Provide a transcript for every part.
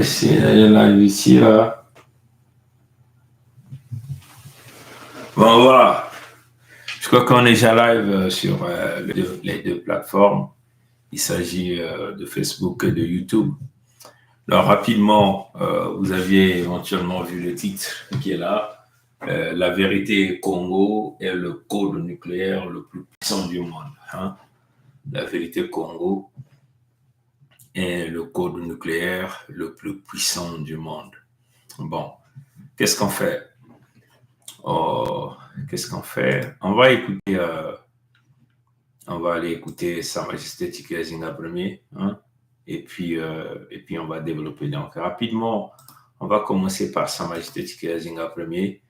essayer d'aller live ici, là. Bon, voilà. Je crois qu'on est déjà live sur les deux plateformes. Il s'agit de Facebook et de YouTube. Alors, rapidement, vous aviez éventuellement vu le titre qui est là. La vérité Congo est le code nucléaire le plus puissant du monde. Hein? La vérité Congo est le code nucléaire le plus puissant du monde. Bon, qu'est-ce qu'on fait? Qu'est-ce qu'on fait? On va aller écouter Sa Majesté Tické Zinga Ier, hein? Et puis on va développer. Donc, rapidement, on va commencer par Sa Majesté Tické Zinga Ier,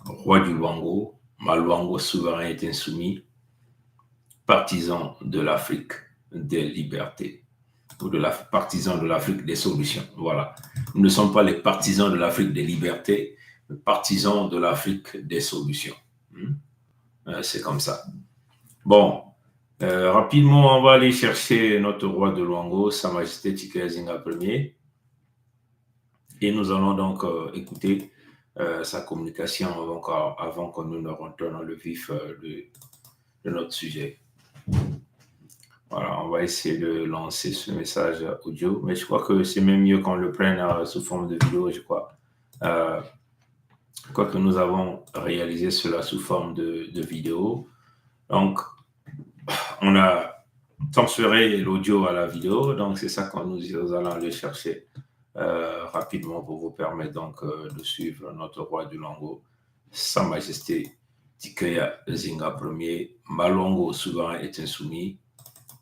roi du Luango, Maluango souverain et insoumis, partisan de l'Afrique des libertés, ou partisan de l'Afrique des solutions. Voilà. Nous ne sommes pas les partisans de l'Afrique des libertés, mais partisans de l'Afrique des solutions. C'est comme ça. Bon, rapidement, on va aller chercher notre roi de Luango, Sa Majesté Tické Zinga Ier, et nous allons donc écouter sa communication avant que nous ne rentrions dans le vif de notre sujet. Voilà, on va essayer de lancer ce message audio, mais je crois que c'est même mieux qu'on le prenne sous forme de vidéo, je crois. Quoique nous avons réalisé cela sous forme de vidéo. Donc, on a transféré l'audio à la vidéo, donc c'est ça que nous allons aller chercher rapidement pour vous permettre donc de suivre notre roi du Luango, Sa Majesté Tické Zinga Ier, Maluango souverain et insoumis,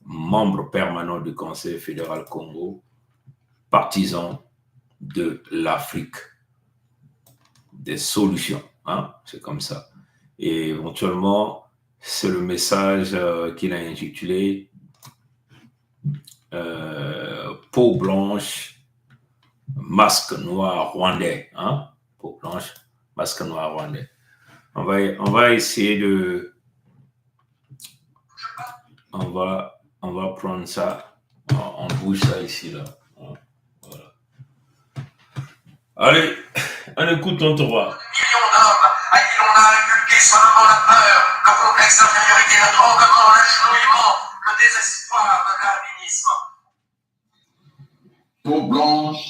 membre permanent du Conseil fédéral Congo, partisan de l'Afrique des solutions. Hein? C'est comme ça. Et éventuellement, c'est le message qu'il a intitulé Peau blanche, masque noir rwandais. Hein? Peau blanche, masque noir rwandais. On va essayer de... On va prendre ça. On bouge ça ici, là. Voilà. Allez, on écoute ton roi. Millions d'hommes à qui l'on a inculqué seulement la peur, le complexe d'infériorité, le tremblement, l'agenouillement, le désespoir, le darwinisme. Peau blanche,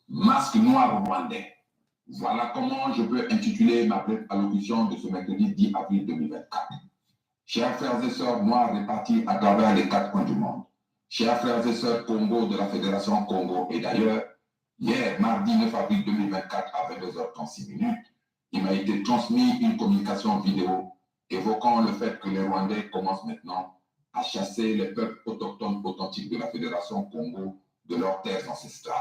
masque noir rwandais. Voilà comment je peux intituler ma brève allocution de ce mercredi 10 avril 2024. Chers frères et sœurs noirs répartis à travers les 4 coins du monde, chers frères et sœurs Congo de la Fédération Congo et d'ailleurs, hier, mardi 9 avril 2024 à 22h36, il m'a été transmis une communication vidéo évoquant le fait que les Rwandais commencent maintenant à chasser les peuples autochtones authentiques de la Fédération Congo de leurs terres ancestrales.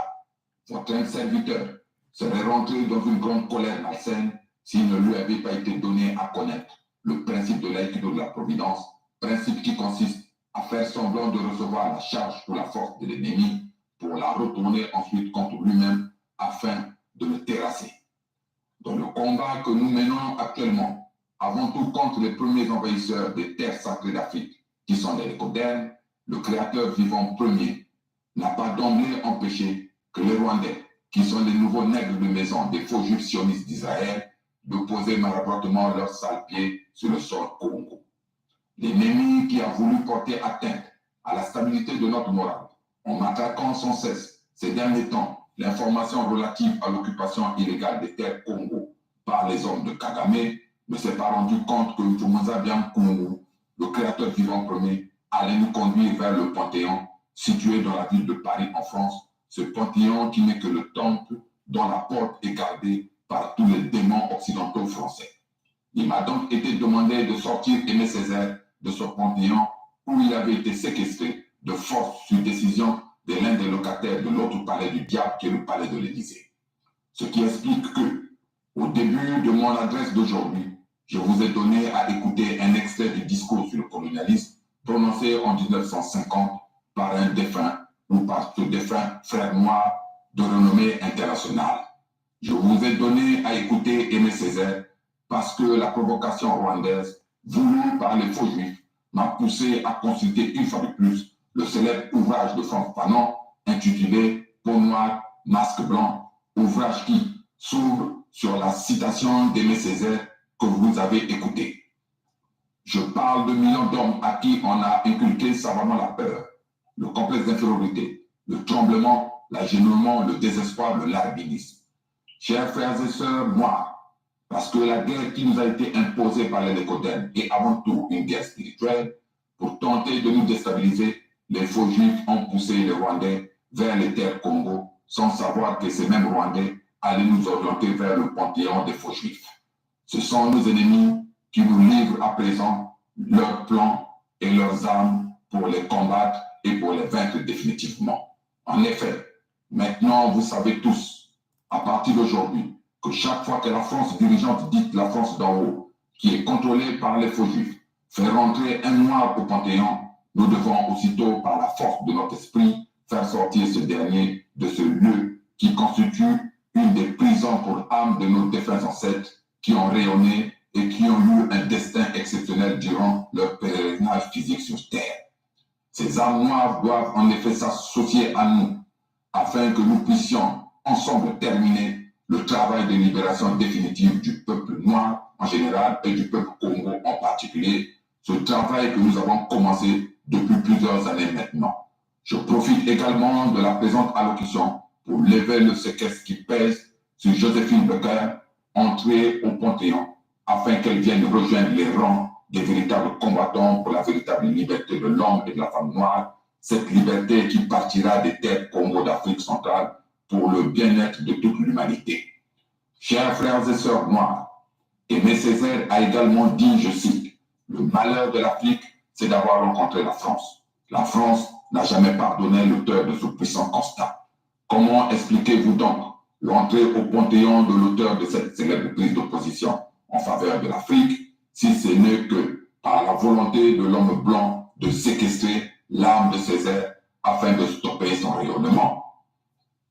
Votre serviteur serait rentré dans une grande colère malsaine s'il ne lui avait pas été donné à connaître le principe de l'aïkido de la providence, principe qui consiste à faire semblant de recevoir la charge ou la force de l'ennemi pour la retourner ensuite contre lui-même afin de le terrasser. Dans le combat que nous menons actuellement, avant tout contre les premiers envahisseurs des terres sacrées d'Afrique, qui sont les Lécodernes, le créateur vivant premier n'a pas d'emblée empêché que les Rwandais, qui sont les nouveaux nègres de maison des faux juifs sionistes d'Israël, de poser maladroitement leurs sales pieds sur le sol Congo. L'ennemi qui a voulu porter atteinte à la stabilité de notre morale, en matraquant sans cesse ces derniers temps l'information relative à l'occupation illégale des terres Congo par les hommes de Kagame, ne s'est pas rendu compte que Ntumza Bien Congo, le créateur vivant premier, allait nous conduire vers le Panthéon, situé dans la ville de Paris en France, ce Panthéon qui n'est que le temple dont la porte est gardée par tous les démons occidentaux français. Il m'a donc été demandé de sortir Aimé Césaire de ce Panthéon où il avait été séquestré de force sur décision de l'un des locataires de l'autre palais du diable qui est le palais de l'Élysée. Ce qui explique que, au début de mon adresse d'aujourd'hui, je vous ai donné à écouter un extrait du discours sur le colonialisme prononcé en 1950 par un défunt ou par ce défunt frère noir de renommée internationale. Je vous ai donné à écouter Aimé Césaire parce que la provocation rwandaise voulue par les faux juifs m'a poussé à consulter une fois de plus le célèbre ouvrage de Frantz Fanon intitulé peau noire, masque blanc, ouvrage qui s'ouvre sur la citation d'Aimé Césaire que vous avez écoutée. Je parle de millions d'hommes à qui on a inculqué savamment la peur, le complexe d'infériorité, le tremblement, l'agenouillement, le désespoir, le larbinisme. Chers frères et sœurs noirs, parce que la guerre qui nous a été imposée par les Lécoden est avant tout une guerre spirituelle, pour tenter de nous déstabiliser, les faux juifs ont poussé les Rwandais vers les terres Congo, sans savoir que ces mêmes Rwandais allaient nous orienter vers le panthéon des faux juifs. Ce sont nos ennemis qui nous livrent à présent leurs plans et leurs armes pour les combattre et pour les vaincre définitivement. En effet, maintenant vous savez tous, à partir d'aujourd'hui, que chaque fois que la France dirigeante, dite la France d'en haut, qui est contrôlée par les faux juifs, fait rentrer un noir au Panthéon, nous devons aussitôt, par la force de notre esprit, faire sortir ce dernier de ce lieu qui constitue une des prisons pour âme de nos défunts ancêtres qui ont rayonné et qui ont eu un destin exceptionnel durant leur pèlerinage physique sur Terre. Ces âmes noires doivent en effet s'associer à nous afin que nous puissions ensemble terminer le travail de libération définitive du peuple noir en général et du peuple Congo en particulier, ce travail que nous avons commencé depuis plusieurs années maintenant. Je profite également de la présente allocution pour lever le séquestre qui pèse sur Joséphine Baker, entrée au Panthéon, afin qu'elle vienne rejoindre les rangs des véritables combattants pour la véritable liberté de l'homme et de la femme noire, cette liberté qui partira des terres Congo d'Afrique centrale pour le bien-être de toute l'humanité. Chers frères et sœurs noirs, Aimé Césaire a également dit, je cite, « Le malheur de l'Afrique, c'est d'avoir rencontré la France. La France n'a jamais pardonné l'auteur de ce puissant constat. Comment expliquez-vous donc l'entrée au Panthéon de l'auteur de cette célèbre prise d'opposition en faveur de l'Afrique, si ce n'est que par la volonté de l'homme blanc de séquestrer l'âme de Césaire afin de stopper son rayonnement?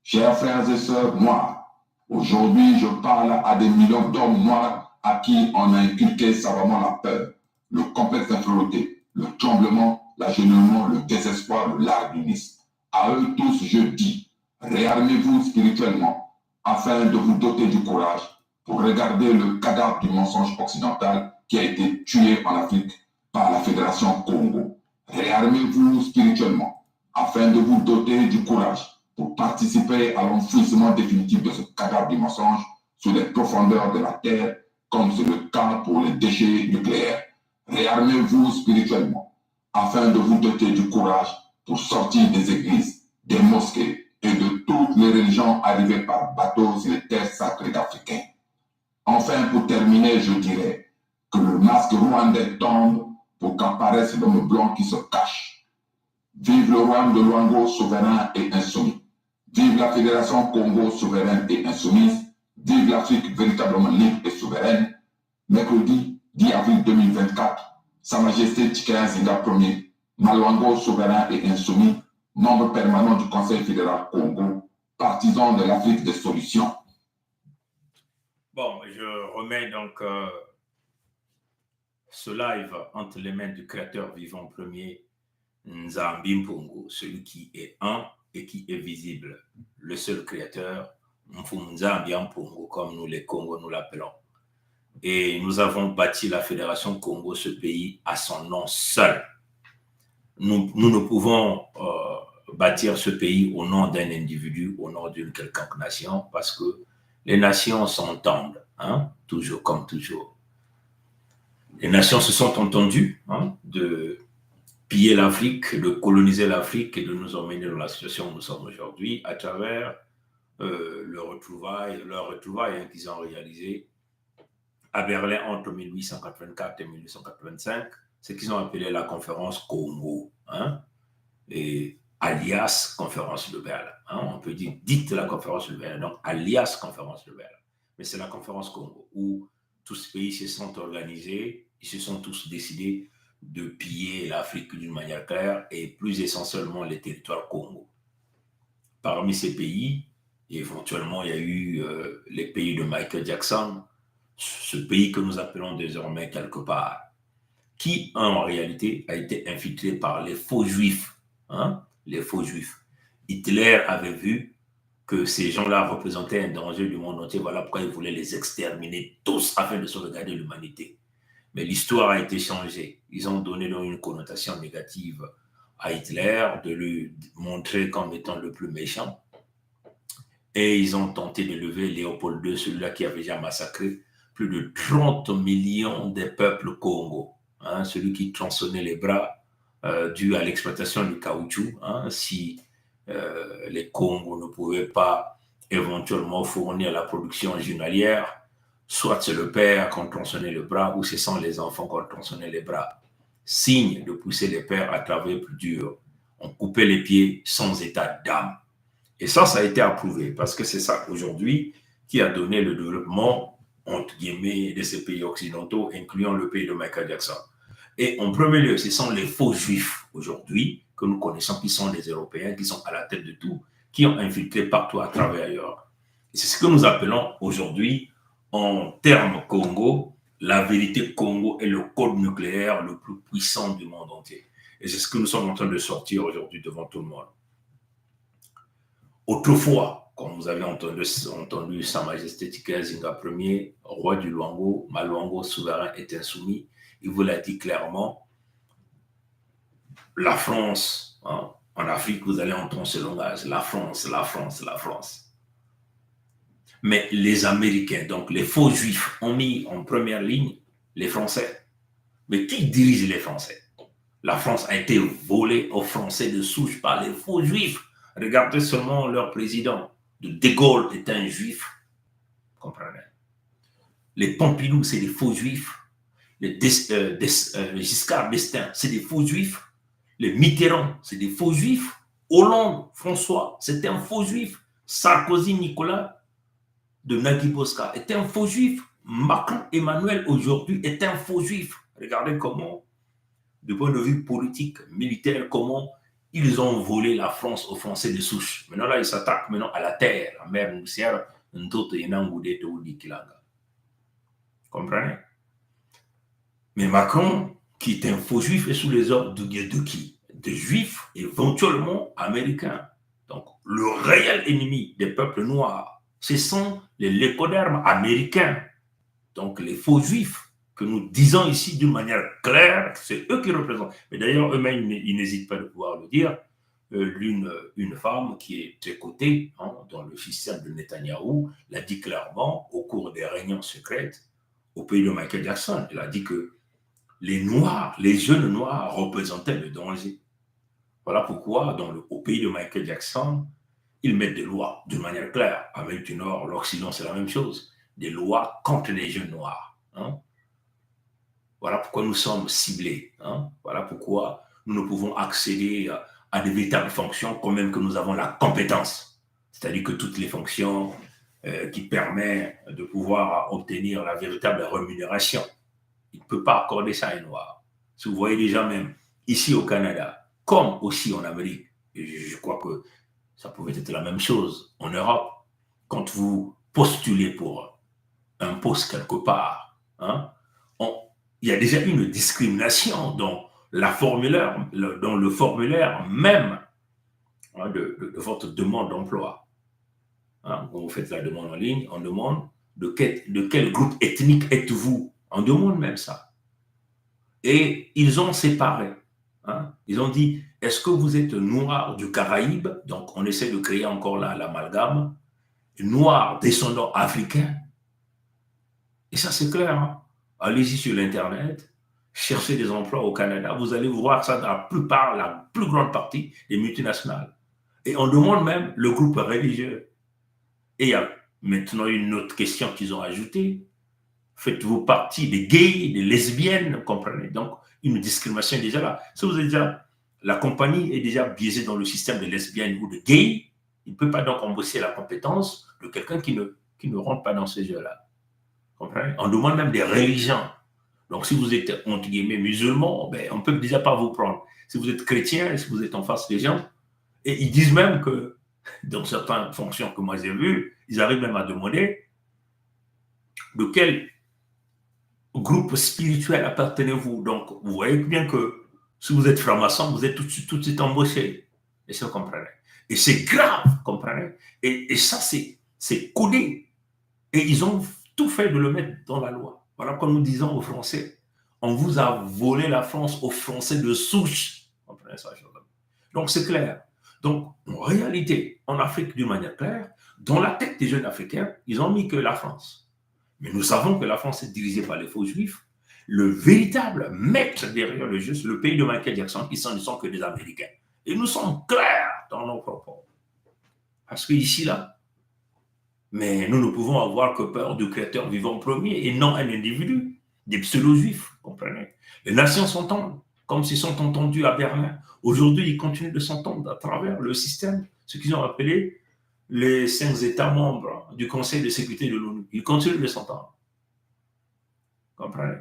Chers frères et sœurs noirs, aujourd'hui je parle à des millions d'hommes noirs à qui on a inculqué savamment la peur, le complexe d'infériorité, le tremblement, l'agenouillement, le désespoir, le larbinisme. À eux tous je dis, réarmez-vous spirituellement afin de vous doter du courage pour regarder le cadavre du mensonge occidental qui a été tué en Afrique par la Fédération Congo. Réarmez-vous spirituellement afin de vous doter du courage pour participer à l'enfouissement définitif de ce cadavre du mensonge sur les profondeurs de la terre, comme c'est le cas pour les déchets nucléaires. Réarmez-vous spirituellement afin de vous doter du courage pour sortir des églises, des mosquées et de toutes les religions arrivées par bateau sur les terres sacrées d'Africains. Enfin, pour terminer, je dirais que le masque rwandais tombe pour qu'apparaisse l'homme blanc qui se cache. Vive le royaume de Luango souverain et insoumis. Vive la Fédération Congo souveraine et insoumise. Vive l'Afrique véritablement libre et souveraine. Mercredi 10 avril 2024, Sa Majesté Tchikaya Zinga Ier, Maluango souverain et insoumis, membre permanent du Conseil fédéral Congo, partisan de l'Afrique des solutions. Bon, je remets donc ce live entre les mains du créateur vivant premier, Nzambi Mpongo, celui qui est un et qui est visible, le seul créateur, Nzambi Mpongo, comme nous les Congos nous l'appelons. Et nous avons bâti la Fédération Congo, ce pays, à son nom seul. Nous ne pouvons bâtir ce pays au nom d'un individu, au nom d'une quelconque nation, parce que les nations s'entendent, hein, toujours comme toujours. Les nations se sont entendues de piller l'Afrique, de coloniser l'Afrique et de nous emmener dans la situation où nous sommes aujourd'hui à travers leurs retrouvailles qu'ils ont réalisées à Berlin entre 1884 et 1885, ce qu'ils ont appelé la conférence Congo, et alias conférence de Berlin. On peut dire dite la conférence de Berlin, donc alias conférence de Berlin. Mais c'est la conférence Congo où tous ces pays se sont organisés, ils se sont tous décidés de piller l'Afrique d'une manière claire et plus essentiellement les territoires Congo. Parmi ces pays, éventuellement, il y a eu les pays de Michael Jackson, ce pays que nous appelons désormais quelque part, qui en réalité a été infiltré par les faux juifs. Les faux juifs. Hitler avait vu que ces gens-là représentaient un danger du monde entier. Voilà pourquoi ils voulaient les exterminer tous afin de sauvegarder l'humanité. Mais l'histoire a été changée. Ils ont donné donc une connotation négative à Hitler, de lui montrer comme étant le plus méchant. Et ils ont tenté de lever Léopold II, celui-là qui avait déjà massacré plus de 30 millions des peuples Congo. Hein, celui qui tronçonnait les bras dû à l'exploitation du caoutchouc. Hein, si les Congos ne pouvaient pas éventuellement fournir la production journalière, soit c'est le père qu'on tronçonnait le bras, ou ce sont les enfants qu'on tronçonnait les bras. Signe de pousser les pères à travailler plus dur. On coupait les pieds sans état d'âme. Et ça a été approuvé, parce que c'est ça aujourd'hui qui a donné le développement, entre guillemets, de ces pays occidentaux, incluant le pays de Michael Jackson. Et en premier lieu, ce sont les faux juifs aujourd'hui que nous connaissons, qui sont les Européens, qui sont à la tête de tout, qui ont infiltré partout à travers ailleurs. Et c'est ce que nous appelons aujourd'hui, en termes Congo, la vérité Congo est le code nucléaire le plus puissant du monde entier. Et c'est ce que nous sommes en train de sortir aujourd'hui devant tout le monde. Autrefois, quand vous avez entendu Sa Majesté Tikazinga Ier, roi du Luango, ma Luango souverain est insoumis, il vous l'a dit clairement. La France, hein, en Afrique, vous allez entendre ce langage, la France, la France, la France. Mais les Américains, donc les faux juifs, ont mis en première ligne les Français. Mais qui dirige les Français? La France a été volée aux Français de souche par les faux juifs. Regardez seulement leur président. De Gaulle est un juif. Comprenez? Les Pompidou, c'est des faux juifs. Les Giscard d'Estaing, c'est des faux juifs. Les Mitterrand, c'est des faux juifs. Hollande, François, c'était un faux juif. Sarkozy, Nicolas de Nagui Bosca était un faux juif. Macron, Emmanuel, aujourd'hui, est un faux juif. Regardez comment, du point de vue politique, militaire, comment ils ont volé la France aux Français de souche. Maintenant, là, ils s'attaquent maintenant à la terre, la mer Moussière, comprenez? Mais Macron, qui est un faux juif, est sous les ordres de qui? De juifs, éventuellement américains. Donc, le réel ennemi des peuples noirs, ce sont les lécodermes américains. Donc, les faux juifs que nous disons ici d'une manière claire, c'est eux qui représentent. Mais d'ailleurs, eux-mêmes, ils n'hésitent pas de pouvoir le dire. Une femme qui est très cotée dans le système de Netanyahou l'a dit clairement au cours des réunions secrètes au pays de Michael Jackson. Elle a dit que les Noirs, les jeunes Noirs représentaient le danger. Voilà pourquoi, au pays de Michael Jackson, ils mettent des lois d'une manière claire. Amérique du Nord, l'Occident, c'est la même chose. Des lois contre les jeunes Noirs. Hein. Voilà pourquoi nous sommes ciblés. Hein. Voilà pourquoi nous ne pouvons accéder à des véritables fonctions, quand même que nous avons la compétence. C'est-à-dire que toutes les fonctions qui permettent de pouvoir obtenir la véritable rémunération. Il ne peut pas accorder ça à un Noir. Si vous voyez déjà même ici au Canada, comme aussi en Amérique, et je crois que ça pouvait être la même chose en Europe, quand vous postulez pour un poste quelque part, hein, il y a déjà une discrimination dans le formulaire même hein, de votre demande d'emploi. Hein, quand vous faites la demande en ligne, on demande de quel groupe ethnique êtes-vous? On demande même ça. Et ils ont séparé. Hein, ils ont dit, est-ce que vous êtes noir du Caraïbe? Donc, on essaie de créer encore là l'amalgame. Noir descendant africain. Et ça, c'est clair. Hein. Allez-y sur l'Internet, cherchez des emplois au Canada. Vous allez voir ça dans la plus grande partie des multinationales. Et on demande même le groupe religieux. Et il y a maintenant une autre question qu'ils ont ajoutée. Faites-vous partie des gays, des lesbiennes, vous comprenez? Donc, une discrimination est déjà là. Si vous êtes déjà, la compagnie est déjà biaisée dans le système de lesbiennes ou de gays, il ne peut pas donc embaucher la compétence de quelqu'un qui ne rentre pas dans ces jeux-là. Comprenez? On demande même des religions. Donc, si vous êtes, entre guillemets, musulman, ben, on ne peut déjà pas vous prendre. Si vous êtes chrétien, si vous êtes en face des gens, et ils disent même que, dans certaines fonctions que moi j'ai vues, ils arrivent même à demander de quel groupe spirituel appartenez-vous. Donc, vous voyez bien que si vous êtes franc-maçon, vous êtes tout de suite embauché. Et ça, vous comprenez. Et c'est grave, comprenez? Et ça, c'est codé. Et ils ont tout fait de le mettre dans la loi. Voilà comme nous disons aux Français, on vous a volé la France aux Français de souche. Comprenez ça? Donc c'est clair. Donc en réalité, en Afrique d'une manière claire, dans la tête des jeunes Africains, ils ont mis que la France. Mais nous savons que la France est dirigée par les faux juifs. Le véritable maître derrière le jeu, c'est le pays de Michael Jackson, qui ne sont que des Américains. Et nous sommes clairs dans nos propos. Parce qu'ici, là, mais nous ne pouvons avoir que peur du créateur vivant premier et non un individu, des pseudo-juifs, comprenez? Les nations s'entendent, comme s'ils sont entendus à Berlin. Aujourd'hui, ils continuent de s'entendre à travers le système, ce qu'ils ont appelé les 5 États membres du Conseil de sécurité de l'ONU. Ils continuent de s'entendre. Comprenez?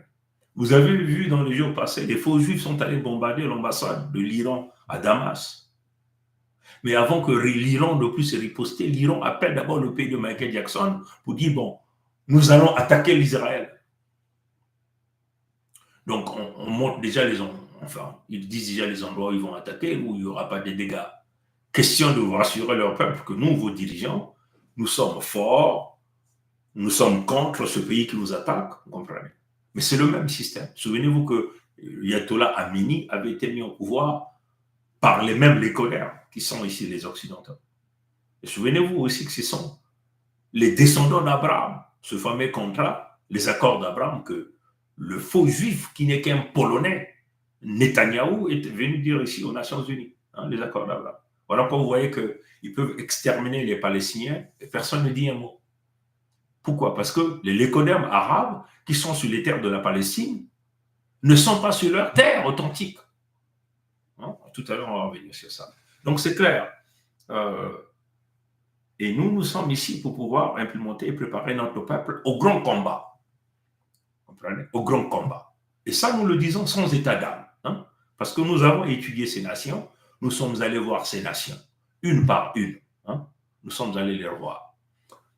Vous avez vu dans les jours passés, les faux juifs sont allés bombarder l'ambassade de l'Iran à Damas. Mais avant que l'Iran ne puisse riposter, l'Iran appelle d'abord le pays de Michael Jackson pour dire, bon, nous allons attaquer l'Israël. Donc, on montre déjà ils disent déjà les endroits où ils vont attaquer, où il n'y aura pas de dégâts. Question de rassurer leur peuple que nous, vos dirigeants, nous sommes forts, nous sommes contre ce pays qui nous attaque, vous comprenez? Mais c'est le même système. Souvenez-vous que l'Ayatollah Amini avait été mis au pouvoir par les mêmes léconaires qui sont ici les Occidentaux. Et souvenez-vous aussi que ce sont les descendants d'Abraham, ce fameux contrat, les accords d'Abraham, que le faux juif qui n'est qu'un Polonais, Netanyahou, est venu dire ici aux Nations Unies, les accords d'Abraham. Voilà quand vous voyez qu'ils peuvent exterminer les Palestiniens et personne ne dit un mot. Pourquoi? Parce que les lécodermes arabes qui sont sur les terres de la Palestine ne sont pas sur leurs terres authentiques. Tout à l'heure, on va revenir sur ça. Donc, c'est clair. Et nous sommes ici pour pouvoir implémenter et préparer notre peuple au grand combat. Vous comprenez? Au grand combat. Et ça, nous le disons sans état d'âme. Parce que nous avons étudié ces nations. Nous sommes allés voir ces nations, une par une. Nous sommes allés les revoir.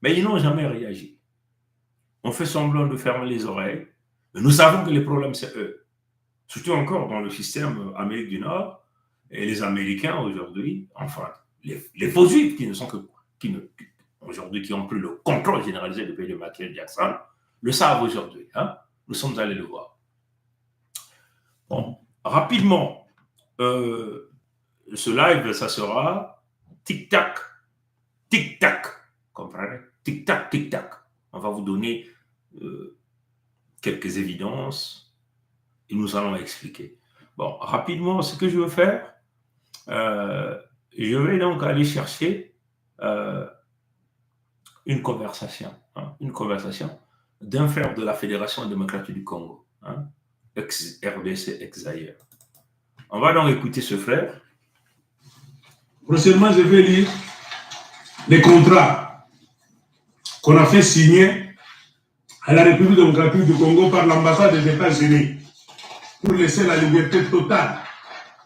Mais ils n'ont jamais réagi. On fait semblant de fermer les oreilles. Mais nous savons que les problèmes, c'est eux. Surtout encore dans le système Amérique du Nord. Et les Américains aujourd'hui, enfin, les faux juifs aujourd'hui qui ont pris le contrôle généralisé du pays de Michael Jackson, le savent aujourd'hui. Nous sommes allés le voir. Bon, rapidement, ce live, ça sera tic-tac, tic-tac. Comprenez? Tic-tac, tic-tac. On va vous donner quelques évidences et nous allons expliquer. Bon, rapidement, ce que je veux faire, je vais donc aller chercher une conversation d'un frère de la Fédération démocratique du Congo, ex-RDC, ex-Zaïre. On va donc écouter ce frère. Prochainement, je vais lire les contrats qu'on a fait signer à la République démocratique du Congo par l'ambassade des États-Unis pour laisser la liberté totale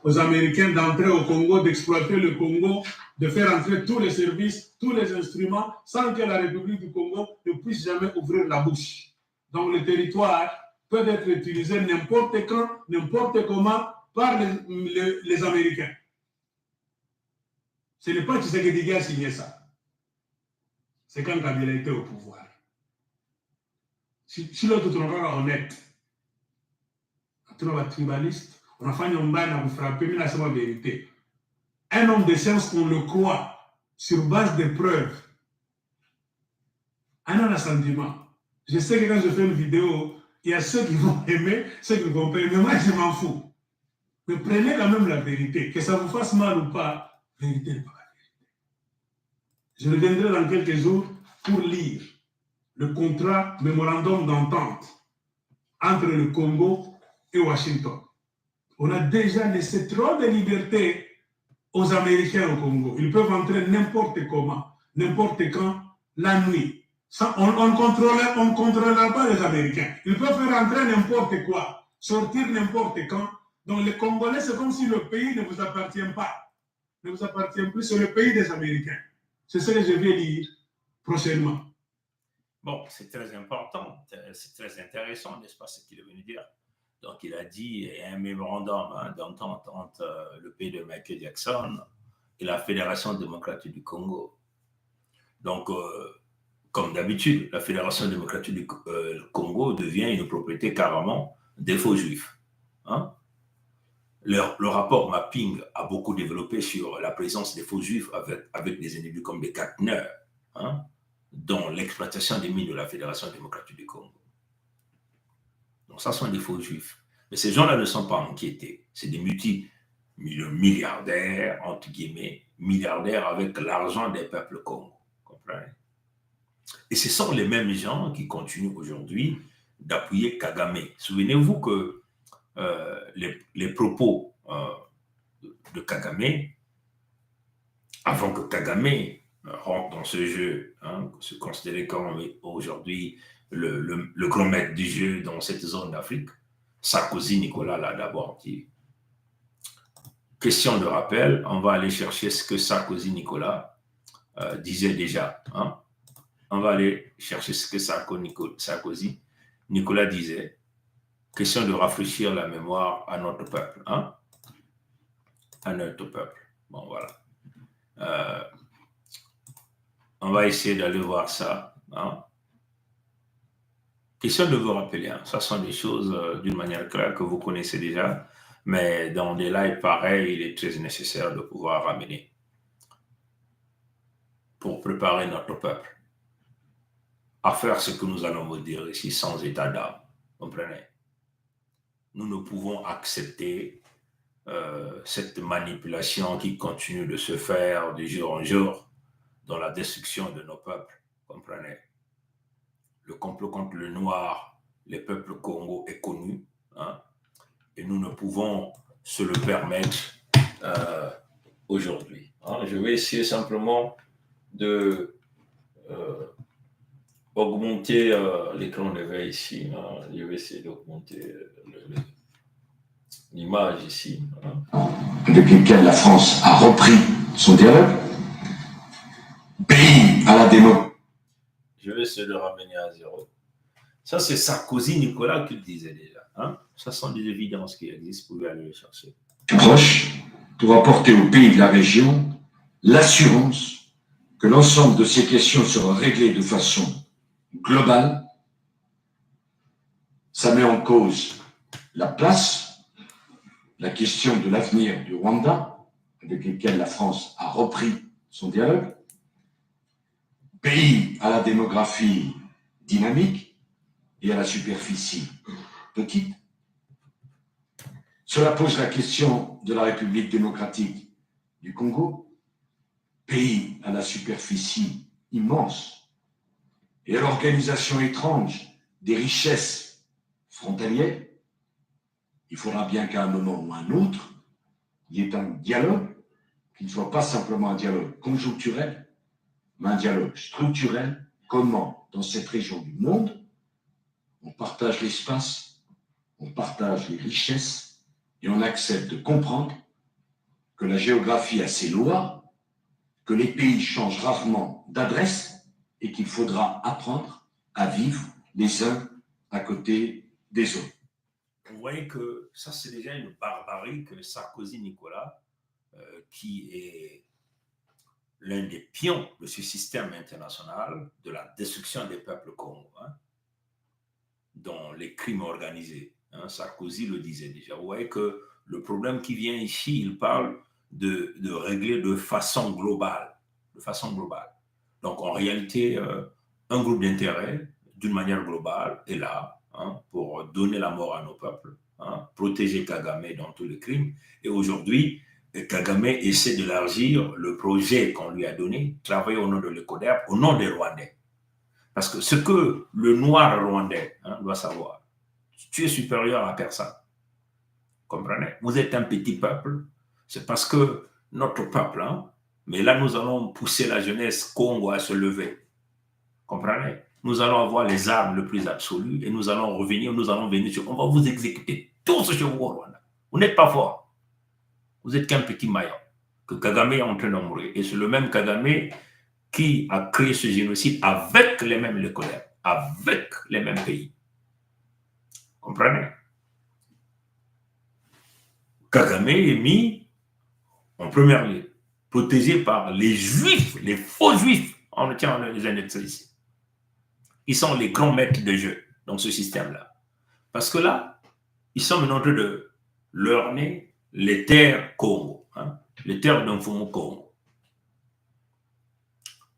aux Américains d'entrer au Congo, d'exploiter le Congo, de faire entrer tous les services, tous les instruments, sans que la République du Congo ne puisse jamais ouvrir la bouche. Donc le territoire peut être utilisé n'importe quand, n'importe comment par les Américains. Ce n'est pas Tshisekedi qui a signé ça. C'est quand Kabila était au pouvoir. Si l'autre est honnête, on est tribaliste, on a fait un bain à vous frapper, mais là c'est la vérité. Un homme de science qu'on le croit sur base de preuves. Un assentiment. Je sais que quand je fais une vidéo, il y a ceux qui vont aimer, ceux qui ne vont pas aimer. Moi, je m'en fous. Mais prenez quand même la vérité. Que ça vous fasse mal ou pas, la vérité n'est pas la vérité. Je reviendrai dans quelques jours pour lire le contrat mémorandum d'entente entre le Congo et Washington. On a déjà laissé trop de liberté aux Américains au Congo. Ils peuvent entrer n'importe comment, n'importe quand, la nuit. On ne contrôlera pas les Américains. Ils peuvent faire entrer n'importe quoi, sortir n'importe quand. Donc les Congolais, c'est comme si le pays ne vous appartient pas. Ne vous appartient plus, c'est le pays des Américains. C'est ce que je vais lire prochainement. Bon, c'est très important, c'est très intéressant, n'est-ce pas, ce qu'il est venu dire. Donc, il a dit, il y a un mémorandum d'entente entre le pays de Michael Jackson et la Fédération démocratique du Congo. Donc, comme d'habitude, la Fédération démocratique du Congo devient une propriété carrément des faux juifs. Hein? Le rapport Mapping a beaucoup développé sur la présence des faux juifs avec des individus comme des Katner, hein, dans l'exploitation des mines de la Fédération démocratique du Congo. Donc ça sont des faux juifs. Mais ces gens-là ne sont pas enquêtés. C'est des multimilliardaires, entre guillemets, milliardaires avec l'argent des peuples congolais. Comprenez? Et ce sont les mêmes gens qui continuent aujourd'hui d'appuyer Kagame. Souvenez-vous que les propos de Kagame, avant que Kagame rentre dans ce jeu, hein, se considérer comme aujourd'hui le grand maître du jeu dans cette zone d'Afrique, Sarkozy Nicolas l'a d'abord dit. Question de rappel, on va aller chercher ce que Sarkozy Nicolas disait déjà. Hein. On va aller chercher ce que Sarkozy Nicolas disait. Question de rafraîchir la mémoire à notre peuple. Hein? À notre peuple. Bon, voilà. On va essayer d'aller voir ça. Hein? Question de vous rappeler. Hein? Ça sont des choses d'une manière claire que vous connaissez déjà. Mais dans des lives pareils, il est très nécessaire de pouvoir ramener pour préparer notre peuple à faire ce que nous allons vous dire ici sans état d'âme. Comprenez? Nous ne pouvons accepter cette manipulation qui continue de se faire de jour en jour dans la destruction de nos peuples. Comprenez? Le complot contre le noir, les peuples Congo est connu, hein, et nous ne pouvons se le permettre aujourd'hui. Hein. Je vais essayer simplement de augmenter l'écran de veille ici. Hein. Je vais essayer d'augmenter l'image ici. Hein. Depuis lequel la France a repris son dialogue, pays à la démocratie. Je vais essayer de ramener à zéro. Ça, c'est Sarkozy Nicolas qui le disait déjà. Hein? Ça sont des évidences qui existent, vous pouvez aller les chercher. Proche pour apporter aux pays de la région l'assurance que l'ensemble de ces questions sera réglé de façon globale. Ça met en cause la place, la question de l'avenir du Rwanda, avec lequel la France a repris son dialogue. Pays à la démographie dynamique et à la superficie petite. Cela pose la question de la République démocratique du Congo, pays à la superficie immense et à l'organisation étrange des richesses frontalières. Il faudra bien qu'à un moment ou à un autre, il y ait un dialogue qui ne soit pas simplement un dialogue conjoncturel, mais un dialogue structurel. Comment, dans cette région du monde, on partage l'espace, on partage les richesses et on accepte de comprendre que la géographie a ses lois, que les pays changent rarement d'adresse et qu'il faudra apprendre à vivre les uns à côté des autres. Vous voyez que ça, c'est déjà une barbarie que Sarkozy Nicolas, qui est l'un des pions de ce système international de la destruction des peuples congolais, hein, dans les crimes organisés. Hein, Sarkozy le disait déjà. Vous voyez que le problème qui vient ici, il parle de régler de façon globale. De façon globale. Donc, en réalité, un groupe d'intérêt, d'une manière globale, est là, hein, pour donner la mort à nos peuples, hein, protéger Kagame dans tous les crimes. Et aujourd'hui, Kagame essaie d'élargir le projet qu'on lui a donné, travailler au nom de l'ECODER, au nom des Rwandais. Parce que ce que le noir rwandais, hein, doit savoir, tu es supérieur à personne. Comprenez? Vous êtes un petit peuple, c'est parce que notre peuple, hein, mais là nous allons pousser la jeunesse Congo à se lever. Comprenez? Nous allons avoir les armes le plus absolues et nous allons revenir, nous allons venir, on va vous exécuter tous chez vous au Rwanda. Vous n'êtes pas fort. Vous êtes qu'un petit maillon que Kagame est en train de mourir. Et c'est le même Kagame qui a créé ce génocide avec les mêmes Lécolères, avec les mêmes pays. Comprenez? Kagame est mis en première ligne. protégés par les juifs, les faux juifs. On tient les annexes ici. Ils sont les grands maîtres de jeu dans ce système-là. Parce que là, ils sont en train de leur nez les terres Congo, hein, les terres d'Mfumu Congo.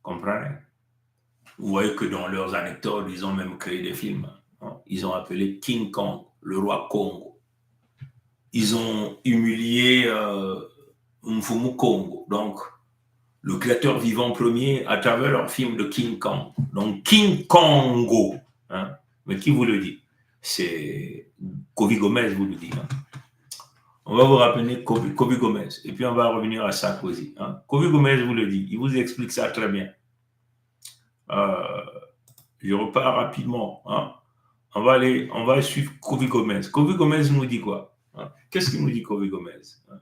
Comprenez? Vous voyez que dans leurs anecdotes, ils ont même créé des films. Hein. Ils ont appelé King Kong, le roi Congo. Ils ont humilié Mfumu Congo, donc le créateur vivant premier, à travers leur film de King Kong. Donc King Congo. Hein. Mais qui vous le dit? C'est Kobe Gomez vous le dit. Hein. On va vous rappeler Kobe Gomez. Et puis on va revenir à Sarkozy. Hein. Kobe Gomez vous le dit. Il vous explique ça très bien. Je repars rapidement. Hein. On va suivre Kobe Gomez. Kobe Gomez nous dit quoi? Hein. Qu'est-ce qu'il nous dit, Kobe Gomez? Hein.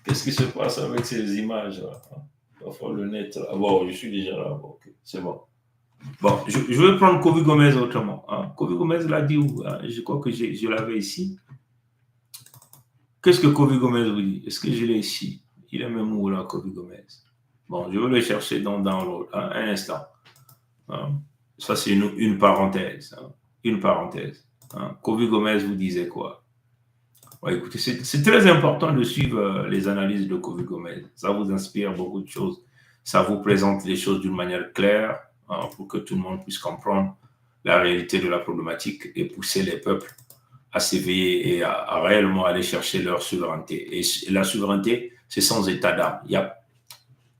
Qu'est-ce qui se passe avec ces images? Hein. Parfois le net. Bon, je suis déjà là. Bon, okay. C'est bon. Bon, je vais prendre Kobe Gomez autrement. Hein. Kobe Gomez l'a dit où? Hein. Je crois que je l'avais ici. Qu'est-ce que Kobe Gomez vous dit? Est-ce que je l'ai ici? Il est même où là, Kobe Gomez? Bon, je vais le chercher dans download. Hein, un instant. Hein. Ça, c'est une parenthèse. Hein. Une parenthèse. Hein. Kobe Gomez vous disait quoi? Ouais, écoutez, c'est très important de suivre les analyses de Kobe Gomez. Ça vous inspire beaucoup de choses. Ça vous présente les choses d'une manière claire hein, pour que tout le monde puisse comprendre la réalité de la problématique et pousser les peuples à s'éveiller et à réellement aller chercher leur souveraineté. Et la souveraineté, c'est sans état d'âme. Il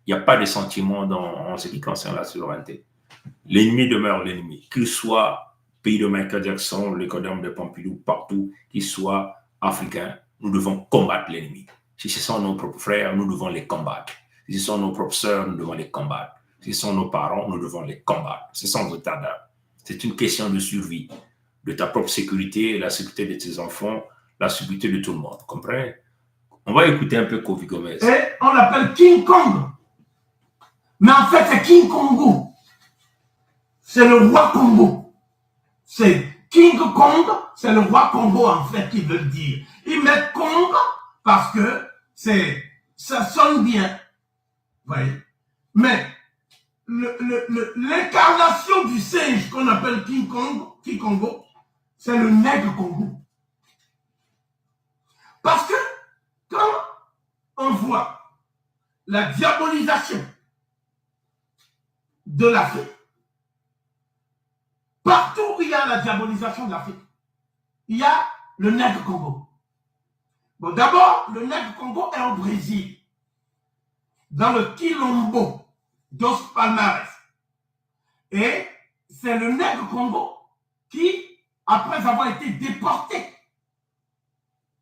n'y a pas de sentiment en ce qui concerne la souveraineté. L'ennemi demeure l'ennemi. Qu'il soit pays de Michael Jackson, l'écodème de Pompidou, partout, qu'il soit africain, nous devons combattre l'ennemi. Si ce sont nos propres frères, nous devons les combattre. Si ce sont nos propres sœurs, nous devons les combattre. Si ce sont nos parents, nous devons les combattre. C'est sans état d'âme. C'est une question de survie, de ta propre sécurité, la sécurité de tes enfants, la sécurité de tout le monde. Comprenez? On va écouter un peu Kobe Gomez. Et on l'appelle King Kong. Mais en fait, c'est King Congo. C'est le roi Congo. C'est King Kong, c'est le roi Congo en fait qui veut le dire. Ils mettent Kong parce que ça sonne bien. Vous voyez? Mais l'incarnation du singe qu'on appelle King Congo, c'est le nègre Congo. Parce que quand on voit la diabolisation de l'Afrique, partout où il y a la diabolisation de l'Afrique, il y a le nègre Congo. Bon, d'abord, le nègre Congo est au Brésil, dans le Quilombo dos Palmares. Et c'est le nègre Congo qui, après avoir été déporté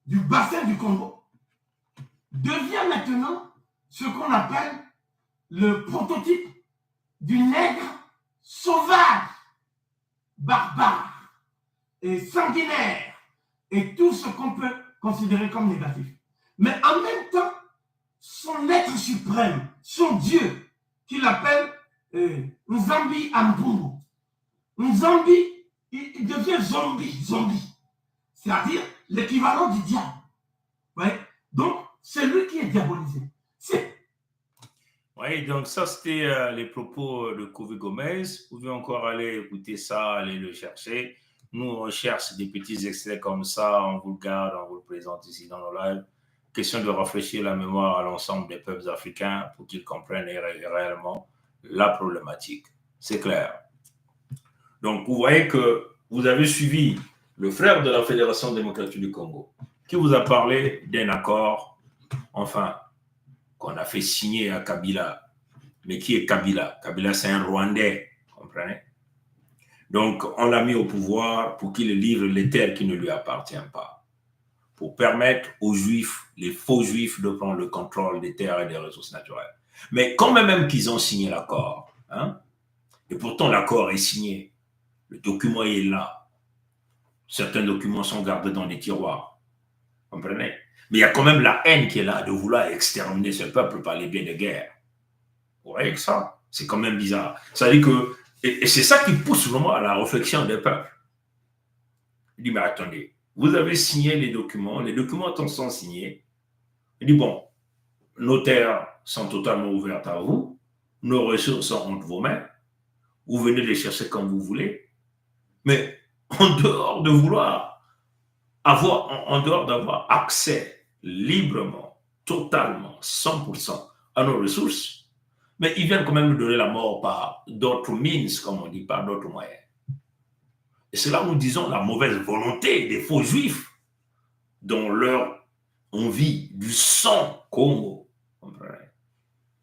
du bassin du Congo, devient maintenant ce qu'on appelle le prototype du nègre sauvage, barbare et sanguinaire et tout ce qu'on peut considérer comme négatif. Mais en même temps, son être suprême, son Dieu, qu'il appelle Nzambi Ampungu. Nzambi, il devient zombie. C'est-à-dire l'équivalent du diable. Ouais. Donc, c'est lui qui est diabolisé. Oui, donc ça, c'était les propos de Kobe Gomez. Vous pouvez encore aller écouter ça, aller le chercher. Nous, on cherche des petits extraits comme ça, on vous le garde, on vous le présente ici dans nos lives. Question de rafraîchir la mémoire à l'ensemble des peuples africains pour qu'ils comprennent réellement la problématique. C'est clair. Donc, vous voyez que vous avez suivi le frère de la Fédération démocratique du Congo qui vous a parlé d'un accord, enfin, qu'on a fait signer à Kabila. Mais qui est Kabila? Kabila, c'est un Rwandais, comprenez? Donc, on l'a mis au pouvoir pour qu'il livre les terres qui ne lui appartiennent pas, pour permettre aux Juifs, les faux Juifs, de prendre le contrôle des terres et des ressources naturelles. Mais quand même qu'ils ont signé l'accord, hein, et pourtant l'accord est signé, le document est là, certains documents sont gardés dans des tiroirs, comprenez? Mais il y a quand même la haine qui est là de vouloir exterminer ce peuple par les biais de guerre. Vous voyez que ça, c'est quand même bizarre. Ça veut dire que, et c'est ça qui pousse vraiment à la réflexion des peuples. Il dit, mais attendez, vous avez signé les documents sont signés. Il dit, bon, nos terres sont totalement ouvertes à vous, nos ressources sont entre vos mains, vous venez les chercher comme vous voulez, mais en dehors de vouloir en dehors d'avoir accès librement, totalement, 100% à nos ressources, mais ils viennent quand même nous donner la mort par d'autres means, comme on dit, par d'autres moyens. Et c'est là où nous disons la mauvaise volonté des faux juifs dont leur envie du sang Congo.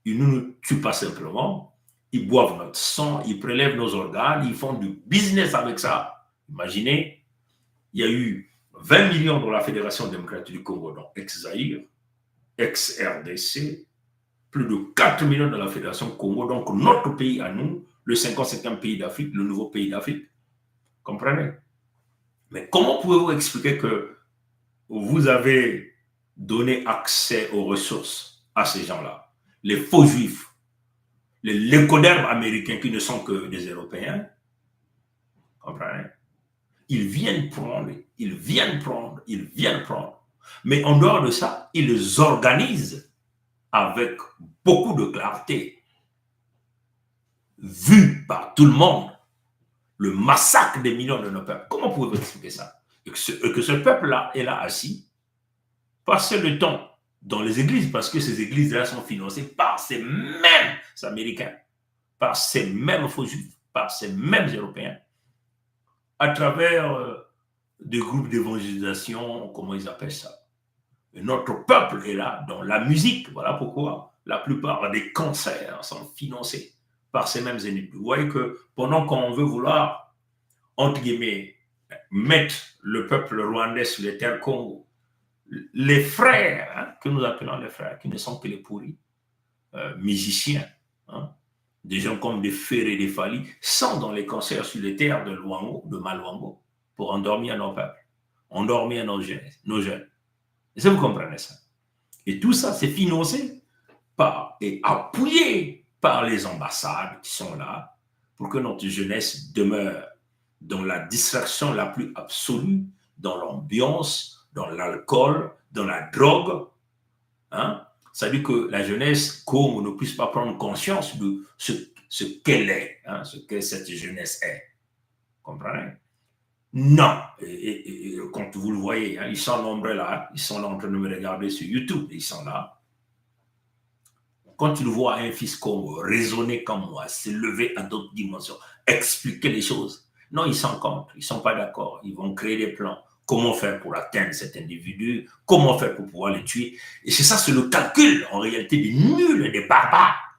Ils ne nous tuent pas simplement, ils boivent notre sang, ils prélèvent nos organes, ils font du business avec ça. Imaginez, il y a eu 20 millions dans la Fédération démocratique du Congo, donc ex-Zaïre, ex-RDC, plus de 4 millions dans la Fédération Congo, donc notre pays à nous, le 55e pays d'Afrique, le nouveau pays d'Afrique. Comprenez? Mais comment pouvez-vous expliquer que vous avez donné accès aux ressources à ces gens-là? Les faux juifs, les lécodermes américains qui ne sont que des Européens, comprenez? Ils viennent prendre. Mais en dehors de ça, ils les organisent avec beaucoup de clarté. Vu par tout le monde, le massacre des millions de nos peuples. Comment pouvez-vous expliquer ça? Et que ce peuple-là est là assis, passer le temps dans les églises, parce que ces églises-là sont financées par ces mêmes Américains, par ces mêmes faux juifs, par ces mêmes Européens, à travers des groupes d'évangélisation, comment ils appellent ça. Et notre peuple est là dans la musique. Voilà pourquoi la plupart des concerts sont financés par ces mêmes ennemis. Vous voyez que pendant qu'on veut vouloir, entre guillemets, mettre le peuple rwandais sur les terres Congo, les frères, que nous appelons les frères, qui ne sont que les pourris, musiciens, des gens comme des Ferré, des Fali, sont dans les concerts sur les terres de Luango, de Maluango, pour endormir nos peuples, endormir nos jeunes. Est-ce que vous comprenez ça? Et tout ça, c'est financé par et appuyé par les ambassades qui sont là pour que notre jeunesse demeure dans la distraction la plus absolue, dans l'ambiance, dans l'alcool, dans la drogue. Ça veut dire que la jeunesse, comme on ne puisse pas prendre conscience de ce qu'elle est, ce que cette jeunesse est. Comprenez? Non. Et quand vous le voyez, ils sont nombreux là, ils sont là en train de me regarder sur YouTube, ils sont là. Quand tu le vois un fils comme raisonner comme moi, s'élever à d'autres dimensions, expliquer les choses, non, ils sont contre, ils ne sont pas d'accord, ils vont créer des plans. Comment faire pour atteindre cet individu? Comment faire pour pouvoir le tuer? Et c'est ça, c'est le calcul, en réalité, des nuls et des barbares.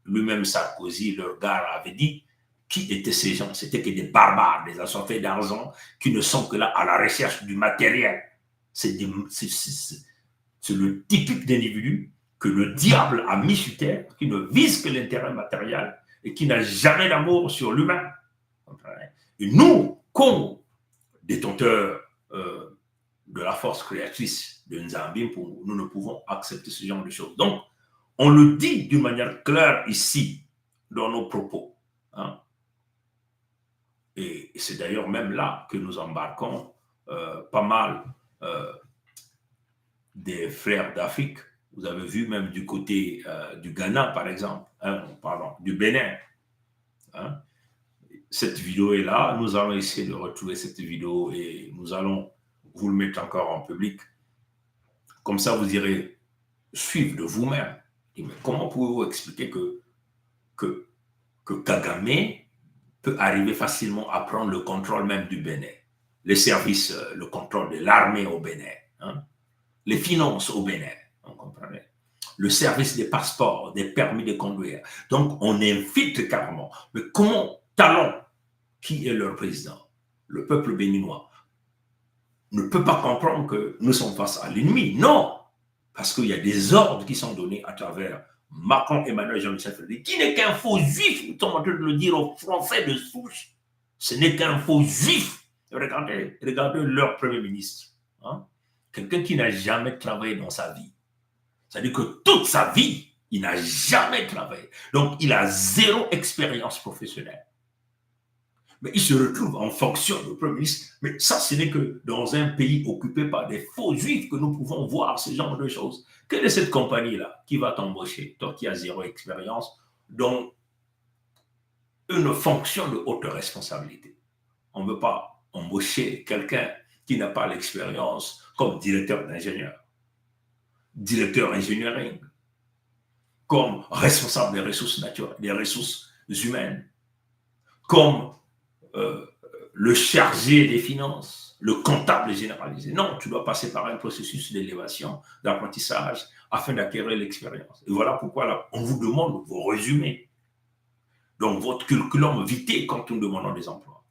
Lui-même, Sarkozy, leur gars, avait dit qui étaient ces gens? C'était que des barbares, des assoiffés d'argent, qui ne sont que là à la recherche du matériel. C'est le typique d'individu que le diable a mis sur terre, qui ne vise que l'intérêt matériel et qui n'a jamais d'amour sur l'humain. Et nous, comme détenteurs de la force créatrice de Nzambim, nous ne pouvons accepter ce genre de choses. Donc, on le dit d'une manière claire ici, dans nos propos. Et c'est d'ailleurs même là que nous embarquons pas mal des frères d'Afrique. Vous avez vu même du côté du Ghana, par exemple, pardon, du Bénin. Cette vidéo est là. Nous allons essayer de retrouver cette vidéo et nous allons vous le mettre encore en public. Comme ça, vous irez suivre de vous-même. Mais comment pouvez-vous expliquer que Kagame peut arriver facilement à prendre le contrôle même du Bénin, les services, le contrôle de l'armée au Bénin, les finances au Bénin, vous comprenez, le service des passeports, des permis de conduire. Donc, on infiltre carrément. Mais comment Talon, qui est leur président, le peuple béninois, ne peut pas comprendre que nous sommes face à l'ennemi? Non, parce qu'il y a des ordres qui sont donnés à travers Macron, Emmanuel, Jean-Michel Frédéric, qui n'est qu'un faux juif, nous sommes en train de le dire aux Français de souche. Ce n'est qu'un faux juif. Regardez leur premier ministre. Quelqu'un qui n'a jamais travaillé dans sa vie. C'est-à-dire que toute sa vie, il n'a jamais travaillé. Donc, il a zéro expérience professionnelle. Mais il se retrouve en fonction de Premier ministre. Mais ça, ce n'est que dans un pays occupé par des faux juifs que nous pouvons voir ce genre de choses. Quelle est cette compagnie-là qui va t'embaucher, toi qui as zéro expérience, dans une fonction de haute responsabilité? On ne veut pas embaucher quelqu'un qui n'a pas l'expérience comme directeur d'ingénieur, directeur engineering, comme responsable des ressources naturelles, des ressources humaines, comme le chargé des finances, le comptable généralisé. Non, tu dois passer par un processus d'élévation, d'apprentissage, afin d'acquérir l'expérience. Et voilà pourquoi là, on vous demande vos résumés. Donc, votre curriculum vitae quand nous demandons des emplois.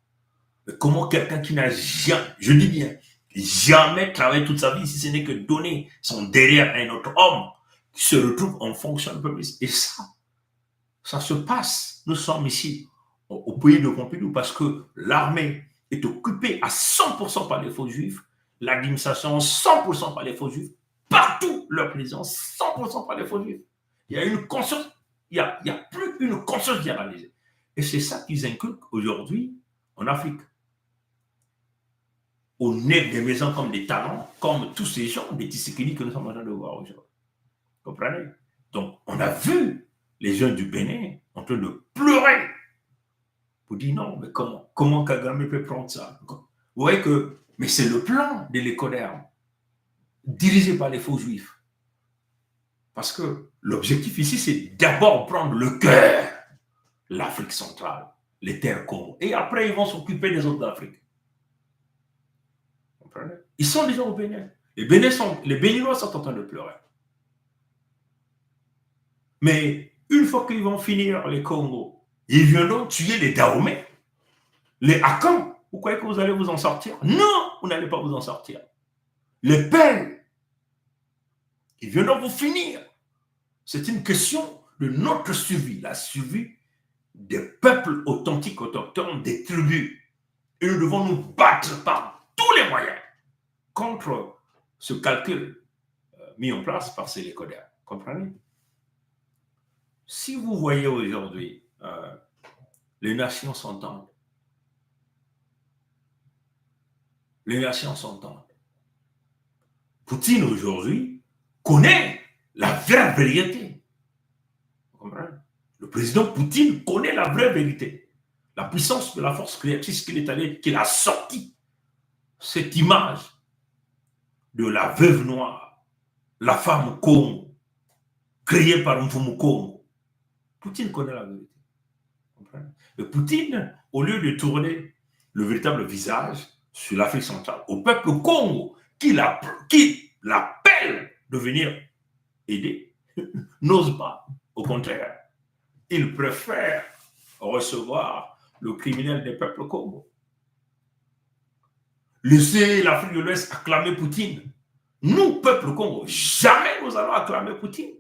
Mais comment quelqu'un qui n'a jamais, je dis bien, jamais travaillé toute sa vie, si ce n'est que donner son derrière à un autre homme, qui se retrouve en fonction de plus. Et ça se passe. Nous sommes ici au pays de Pompidou parce que l'armée est occupée à 100% par les faux juifs, l'administration 100% par les faux juifs, partout leur présence 100% par les faux juifs. Il y a une conscience, il y a plus une conscience généralisée. Et c'est ça qu'ils inculquent aujourd'hui en Afrique. Au nez des maisons comme des talents, comme tous ces gens, des Tshisekedi que nous sommes en train de voir aujourd'hui. Comprenez? Donc, on a vu les jeunes du Bénin en train de pleurer pour dire non, mais comment Kagame peut prendre ça? Vous voyez que, mais c'est le plan de l'écoderme, dirigé par les faux juifs. Parce que l'objectif ici, c'est d'abord prendre le cœur, l'Afrique centrale, les terres Congo. Et après, ils vont s'occuper des autres d'Afrique. Comprenez? Ils sont déjà au Bénin. Les Béninois sont en train de pleurer. Mais une fois qu'ils vont finir les Congo, ils viendront tuer les Dahomey, les Akans. Vous croyez que vous allez vous en sortir? Non, vous n'allez pas vous en sortir. Les Pels, ils viendront vous finir. C'est une question de notre survie, la survie des peuples authentiques, autochtones, des tribus. Et nous devons nous battre par tous les moyens contre ce calcul mis en place par ces lécodaires. Comprenez? Si vous voyez aujourd'hui, les nations s'entendent. Les nations s'entendent. Poutine aujourd'hui connaît la vraie vérité. Vous comprenez? Le président Poutine connaît la vraie vérité. La puissance de la force créatrice qu'il a sorti. Cette image de la veuve noire, la femme Congo, créée par Mfumu Congo. Poutine connaît la vérité. Mais Poutine, au lieu de tourner le véritable visage sur l'Afrique centrale, au peuple Congo, qui l'appelle de venir aider, n'ose pas. Au contraire, il préfère recevoir le criminel des peuples Congo. Laissez l'Afrique de l'Ouest acclamer Poutine. Nous, peuple Congo, jamais nous allons acclamer Poutine.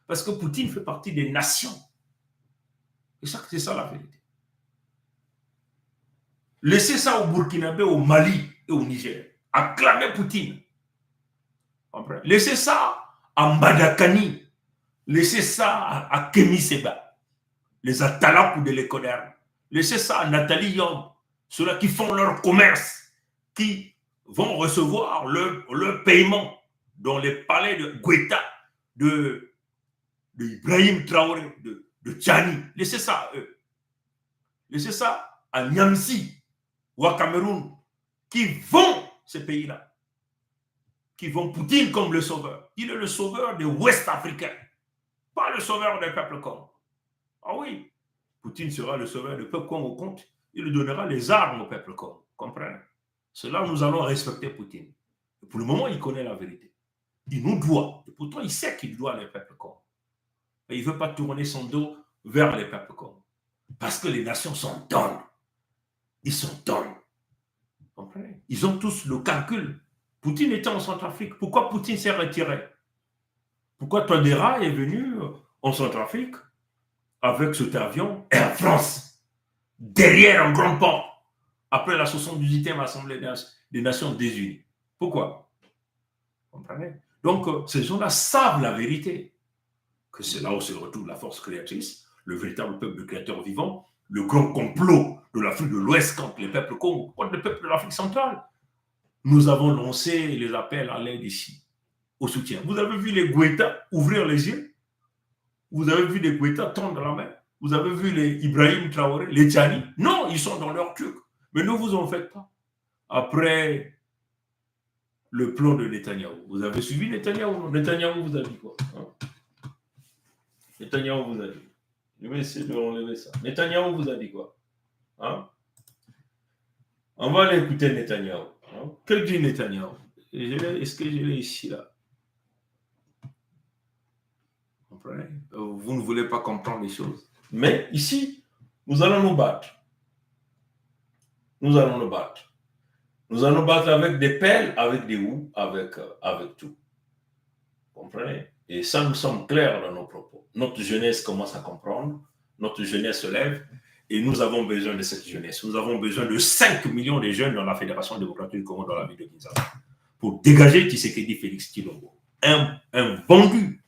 Parce que Poutine fait partie des nations. Et c'est ça la vérité. Laissez ça au Burkinabé, au Mali et au Niger. Acclamer Poutine. Laissez ça à Mbadakani. Laissez ça à Kémy Seba. Les Atalapou de l'écoderme. Laissez ça à Nathalie Young. Ceux-là qui font leur commerce, qui vont recevoir leur paiement dans les palais de Guetta, de Ibrahim Traoré, de Tchani. Laissez ça à eux. Laissez ça à Niamsi ou à Cameroun, qui vont ces pays-là, qui vont Poutine comme le sauveur. Il est le sauveur des Ouest-Africains, pas le sauveur des peuples Congo. Ah oui, Poutine sera le sauveur du peuple Congo compte. Il lui donnera les armes au peuple Congo. Comprenez? C'est là où nous allons respecter Poutine. Et pour le moment, il connaît la vérité. Il nous doit. Et pourtant, il sait qu'il doit les peuples Congo. Mais il ne veut pas tourner son dos vers les peuples Congo. Parce que les nations s'en donnent. Ils s'en donnent. Comprenez? Ils ont tous le calcul. Poutine était en Centrafrique. Pourquoi Poutine s'est retiré? Pourquoi Tondera est venu en Centrafrique avec cet avion Air France, derrière un grand pont, après la 78e Assemblée des Nations Unies? Pourquoi? Comprenez? Donc, ces gens-là savent la vérité, que c'est là où se retrouve la force créatrice, le véritable peuple créateur vivant, le grand complot de l'Afrique de l'Ouest contre les peuples Congo, contre les peuples de l'Afrique centrale. Nous avons lancé les appels à l'aide ici, au soutien. Vous avez vu les Gouétas ouvrir les yeux? Vous avez vu les Gouétas tendre la main? Vous avez vu les Ibrahim Traoré, les Tchani? Non, ils sont dans leur truc. Mais ne vous en faites pas. Après le plan de Netanyahou, vous avez suivi Netanyahou? Netanyahou vous a dit quoi? Netanyahou vous a dit. Je vais essayer de enlever ça. Netanyahou vous a dit quoi? On va aller écouter Netanyahou. Que dit Netanyahou? Est-ce que je l'ai ici, là? Comprenez? Vous ne voulez pas comprendre les choses. Mais ici, nous allons nous battre. Nous allons nous battre. Nous allons nous battre avec des pelles, avec des houes, avec tout. Comprenez? Et ça, nous sommes clairs dans nos propos. Notre jeunesse commence à comprendre. Notre jeunesse se lève. Et nous avons besoin de cette jeunesse. Nous avons besoin de 5 millions de jeunes dans la Fédération démocratique du Congo, dans la ville de Kinshasa, pour dégager Tshisekedi Félix Tshilombo. Un vendu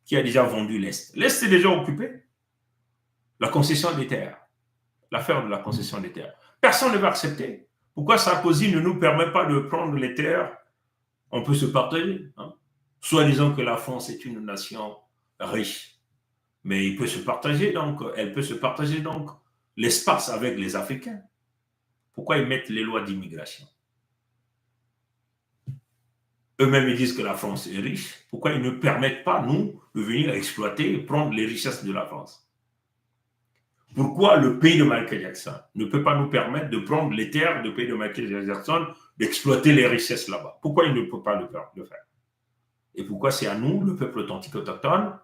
qui a déjà vendu l'Est. L'Est est déjà occupé. La concession des terres. L'affaire de la concession des terres. Personne ne va accepter. Pourquoi Sarkozy ne nous permet pas de prendre les terres? On peut se partager. Soit-disant que la France est une nation riche. Mais il peut se partager donc, elle peut se partager donc l'espace avec les Africains. Pourquoi ils mettent les lois d'immigration? Eux-mêmes, ils disent que la France est riche. Pourquoi ils ne permettent pas, nous, de venir exploiter et prendre les richesses de la France? Pourquoi le pays de Michael Jackson ne peut pas nous permettre de prendre les terres du pays de Michael Jackson, d'exploiter les richesses là-bas? Pourquoi il ne peut pas le faire? Et pourquoi c'est à nous, le peuple authentique autochtone,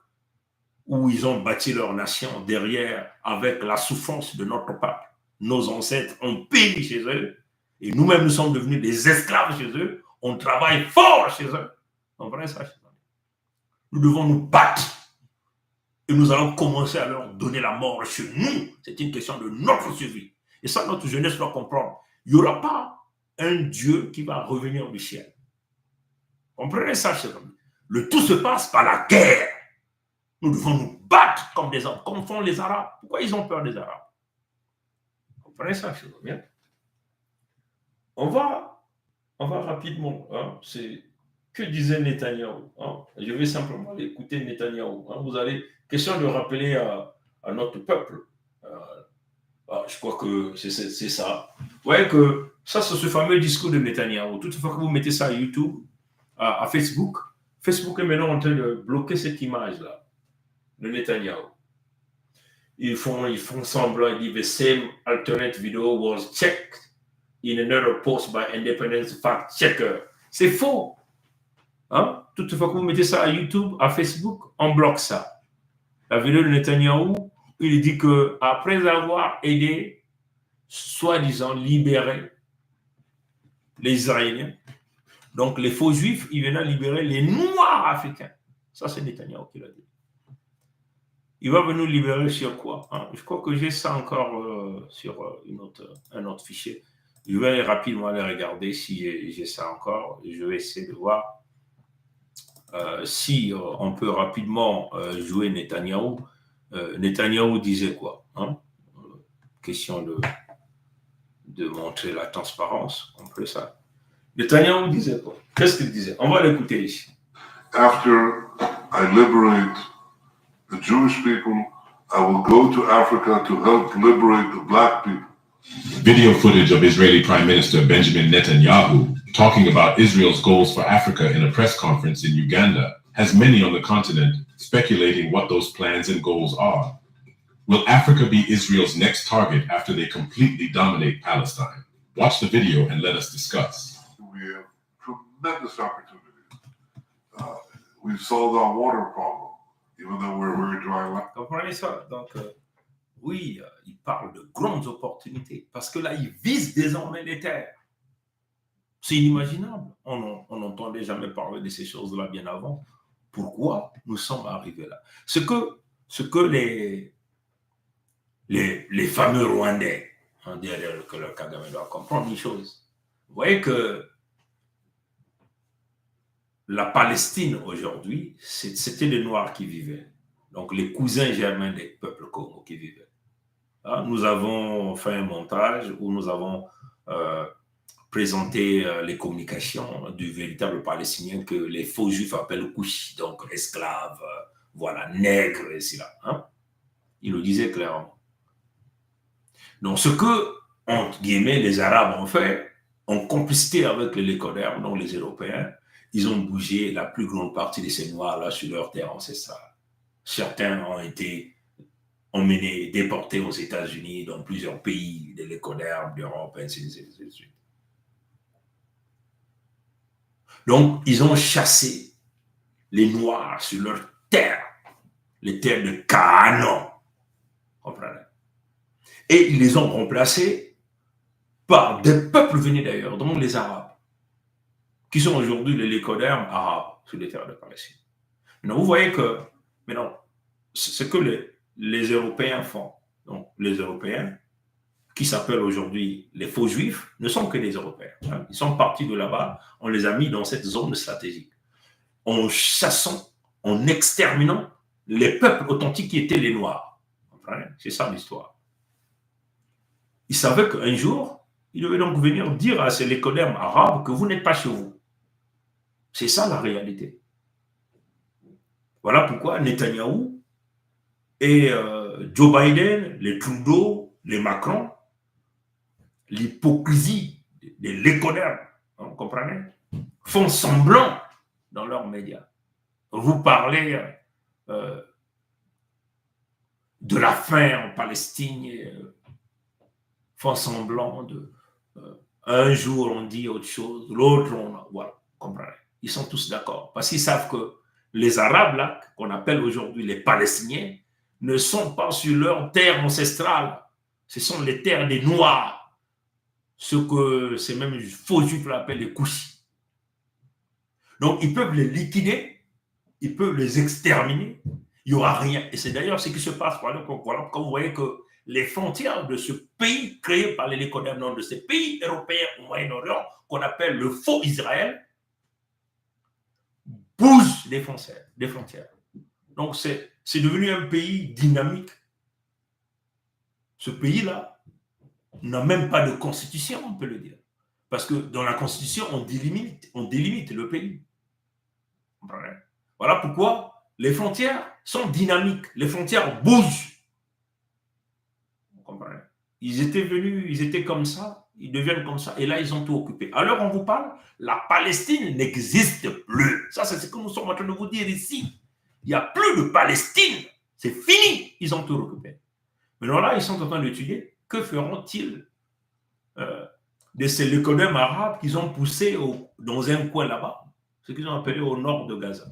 où ils ont bâti leur nation derrière avec la souffrance de notre peuple? Nos ancêtres ont péri chez eux et nous-mêmes, nous sommes devenus des esclaves chez eux. On travaille fort chez eux. On comprend ça? Nous devons nous battre et nous allons commencer à leur donner la mort chez nous. C'est une question de notre survie. Et ça, notre jeunesse doit comprendre. Il n'y aura pas un Dieu qui va revenir du ciel. Comprenez ça, chers amis? Le tout se passe par la guerre. Nous devons nous battre comme des hommes, comme font les Arabes. Pourquoi ils ont peur des Arabes? Comprenez ça, chers amis? On va rapidement. C'est que disait Netanyahou. Je vais simplement écouter Netanyahou. Vous allez, question de rappeler à notre peuple. Je crois que c'est ça. Vous voyez que ça, c'est ce fameux discours de Netanyahou. Toutefois que vous mettez ça à YouTube, à Facebook, Facebook est maintenant en train de bloquer cette image-là de Netanyahou. Ils font semblant, ils disent the same alternate video was checked in another post by independent fact checker. C'est faux. Toutefois que vous mettez ça à YouTube, à Facebook, on bloque ça. La vidéo de Netanyahou, il dit qu'après avoir aidé, soi-disant, libérer les Israéliens, donc les faux juifs, il venait libérer les noirs africains. Ça, c'est Netanyahou qui l'a dit. Il va venir libérer sur quoi? Je crois que j'ai ça encore sur un autre fichier. Je vais rapidement aller regarder si j'ai ça encore. Je vais essayer de voir si on peut rapidement jouer Netanyahou. Netanyahou disait quoi? Question de montrer la transparence. On peut ça. Netanyahou disait quoi? Qu'est-ce qu'il disait? On va l'écouter ici. After I liberate the Jewish people, I will go to Africa to help liberate the black people. Video footage of Israeli Prime Minister Benjamin Netanyahu talking about Israel's goals for Africa in a press conference in Uganda has many on the continent speculating what those plans and goals are. Will Africa be Israel's next target after they completely dominate Palestine? Watch the video and let us discuss. We have tremendous opportunities. We've solved our water problem, even though we're very dry land. Comprenez ça? Donc, oui, il parle de grandes opportunités parce que là, il vise désormais les terres. C'est inimaginable. On n'entendait jamais parler de ces choses-là bien avant. Pourquoi nous sommes arrivés là? Ce que les fameux Rwandais, derrière que le Kagame doit comprendre une chose. Vous voyez que la Palestine aujourd'hui, c'était les Noirs qui vivaient. Donc les cousins germains des peuples Congo qui vivaient. Nous avons fait un montage où nous avons présenté les communications du véritable Palestinien que les faux juifs appellent couchi, donc esclaves, voilà, nègres, et cela. Hein? Il le disait clairement. Donc, ce que, entre guillemets, les Arabes ont fait, en complicité avec les Lécodermes, donc les Européens, ils ont bougé la plus grande partie de ces Noirs-là sur leur terre ancestrale. Certains ont été emmenés, déportés aux États-Unis, dans plusieurs pays de Lécodermes, d'Europe, ainsi de suite. Donc, ils ont chassé les Noirs sur leur terre, les terres de Canaan. Comprenez? Et ils les ont remplacés par des peuples venus d'ailleurs, dont les Arabes, qui sont aujourd'hui les Lécodermes arabes sur les terres de Palestine. Maintenant, vous voyez que maintenant, ce que les Européens font, donc les Européens, qui s'appellent aujourd'hui les faux juifs, ne sont que des Européens. Hein. Ils sont partis de là-bas, on les a mis dans cette zone stratégique. En chassant, en exterminant les peuples authentiques qui étaient les Noirs. C'est ça l'histoire. Ils savaient qu'un jour, ils devaient donc venir dire à ces Lécodermes arabes que vous n'êtes pas chez vous. C'est ça la réalité. Voilà pourquoi Netanyahou et Joe Biden, les Trudeau, les Macron, l'hypocrisie des Lécodermes, vous comprenez, font semblant dans leurs médias. Vous parlez de la faim en Palestine, font semblant de... un jour on dit autre chose, l'autre on... Voilà, comprenez. Ils sont tous d'accord. Parce qu'ils savent que les Arabes, là, qu'on appelle aujourd'hui les Palestiniens, ne sont pas sur leur terre ancestrale. Ce sont les terres des Noirs. Ce que ces mêmes faux juifs appellent les couchis. Donc, ils peuvent les liquider, ils peuvent les exterminer. Il n'y aura rien. Et c'est d'ailleurs ce qui se passe. Voilà, quand vous voyez que les frontières de ce pays créé par les Lécodermes, non, de ces pays européens au Moyen-Orient, qu'on appelle le faux Israël, bougent des frontières. Donc, c'est devenu un pays dynamique. Ce pays-là n'a même pas de constitution, on peut le dire. Parce que dans la constitution, on délimite le pays. Voilà pourquoi les frontières sont dynamiques. Les frontières bougent. Vous comprenez? Ils étaient venus, ils étaient comme ça, ils deviennent comme ça, et là, ils ont tout occupé. Alors, on vous parle, la Palestine n'existe plus. Ça, c'est ce que nous sommes en train de vous dire ici. Il n'y a plus de Palestine. C'est fini. Ils ont tout occupé. Maintenant, là, ils sont en train d'étudier que feront-ils de ces Lécodermes arabes qu'ils ont poussés dans un coin là-bas, ce qu'ils ont appelé au nord de Gaza.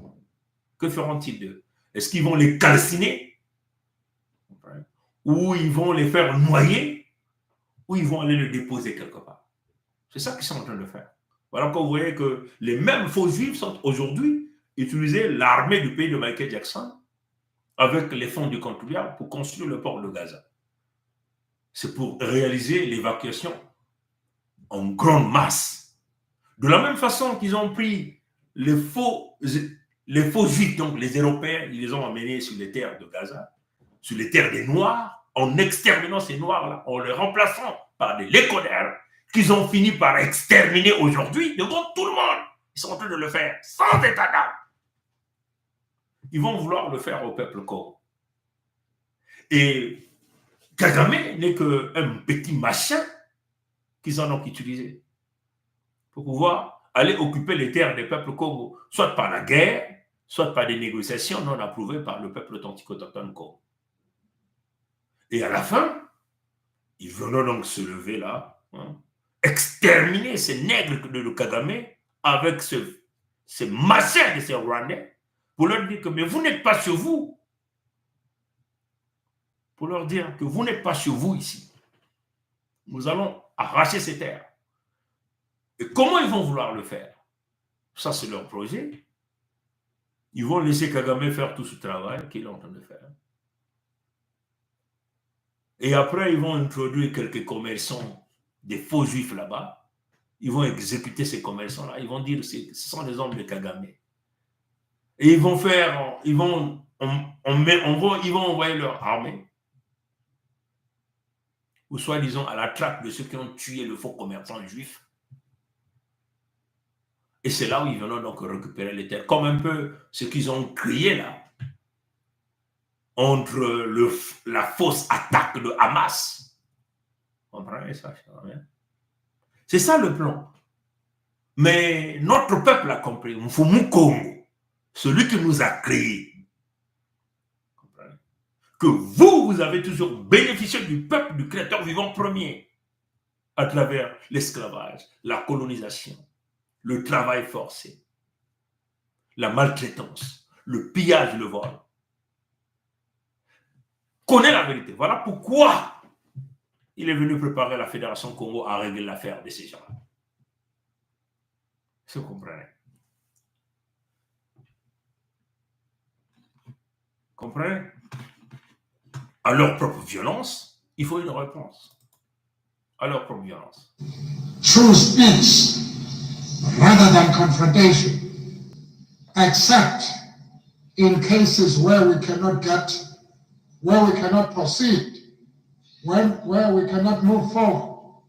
Que feront-ils d'eux? Est-ce qu'ils vont les calciner? Ou ils vont les faire noyer? Ou ils vont aller le déposer quelque part? C'est ça qu'ils sont en train de faire. Voilà quand vous voyez que les mêmes faux juifs sont aujourd'hui utilisés l'armée du pays de Michael Jackson avec les fonds du contribuable pour construire le port de Gaza. C'est pour réaliser l'évacuation en grande masse. De la même façon qu'ils ont pris les faux juifs, donc les Européens, ils les ont emmenés sur les terres de Gaza, sur les terres des Noirs, en exterminant ces Noirs-là, en les remplaçant par des Lécodermes qu'ils ont fini par exterminer aujourd'hui devant tout le monde. Ils sont en train de le faire sans état d'âme. Ils vont vouloir le faire au peuple Congo. Et Kagame n'est qu'un petit machin qu'ils en ont utilisé pour pouvoir aller occuper les terres des peuples Congo, soit par la guerre, soit par des négociations non approuvées par le peuple authentique autochtone Congo. Et à la fin, ils veulent donc se lever là, exterminer ces nègres de Kagame avec ces machins de ces Rwandais pour leur dire que mais vous n'êtes pas chez vous. Pour leur dire que vous n'êtes pas chez vous ici. Nous allons arracher ces terres. Et comment ils vont vouloir le faire? Ça, c'est leur projet. Ils vont laisser Kagame faire tout ce travail qu'il est en train de faire. Et après, ils vont introduire quelques commerçants, des faux juifs là-bas. Ils vont exécuter ces commerçants-là. Ils vont dire que ce sont des hommes de Kagame. Et ils vont faire, ils vont envoyer leur armée ou soi-disant à la traque de ceux qui ont tué le faux commerçant juif. Et c'est là où ils viennent donc récupérer les terres, comme un peu ce qu'ils ont créé là, entre la fausse attaque de Hamas. Vous comprenez ça? C'est ça le plan. Mais notre peuple a compris. Mfumukongo, celui qui nous a créés, que vous avez toujours bénéficié du peuple, du créateur vivant premier, à travers l'esclavage, la colonisation, le travail forcé, la maltraitance, le pillage, le vol. Connaît la vérité. Voilà pourquoi il est venu préparer la Fédération Congo à régler l'affaire de ces gens-là. Vous comprenez? Comprenez? À leur propre violence, il faut une réponse. À leur propre violence. Choose peace rather than confrontation, except in cases where we cannot proceed, where we cannot move forward.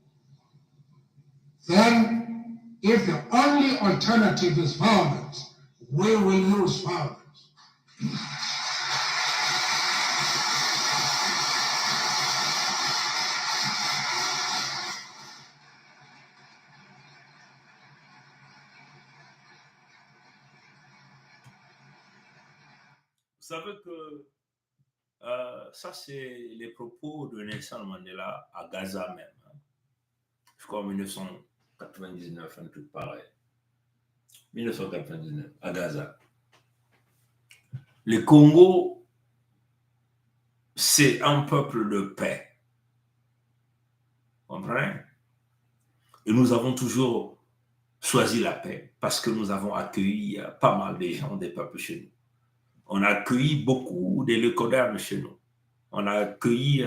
Then, if the only alternative is violence, we will use violence. Vous savez que ça, c'est les propos de Nelson Mandela à Gaza même. Hein. Je crois en 1999, un truc pareil. 1999, à Gaza. Le Congo, c'est un peuple de paix. Vous comprenez? Et nous avons toujours choisi la paix parce que nous avons accueilli pas mal de gens, des peuples chez nous. On a accueilli beaucoup de lécodermes chez nous. On a accueilli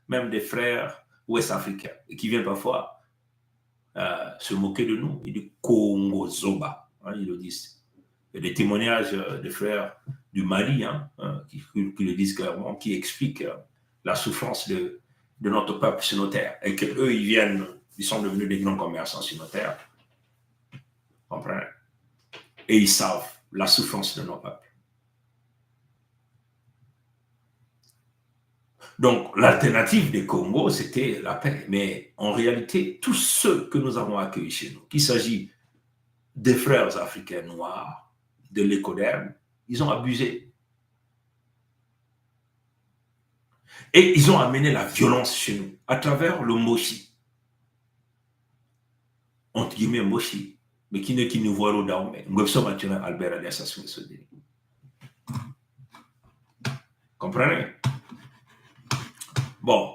même des frères ouest-africains qui viennent parfois se moquer de nous. Ils disent Congo Zoba, hein, ils le disent. Il y a des témoignages de frères du Mali qui le disent clairement, qui expliquent la souffrance de notre peuple sur nos terres. Et qu'eux, ils sont devenus des grands commerçants sur nos terres. Vous comprenez? Et ils savent la souffrance de nos peuples. Donc, l'alternative des Congo, c'était la paix. Mais en réalité, tous ceux que nous avons accueillis chez nous, qu'il s'agit des frères africains noirs, de l'écoderme, ils ont abusé. Et ils ont amené la violence chez nous à travers le Moshi. Entre guillemets, Moshi. Mais qui nous voit au Daume. Albert Alias. Comprenez? Bon,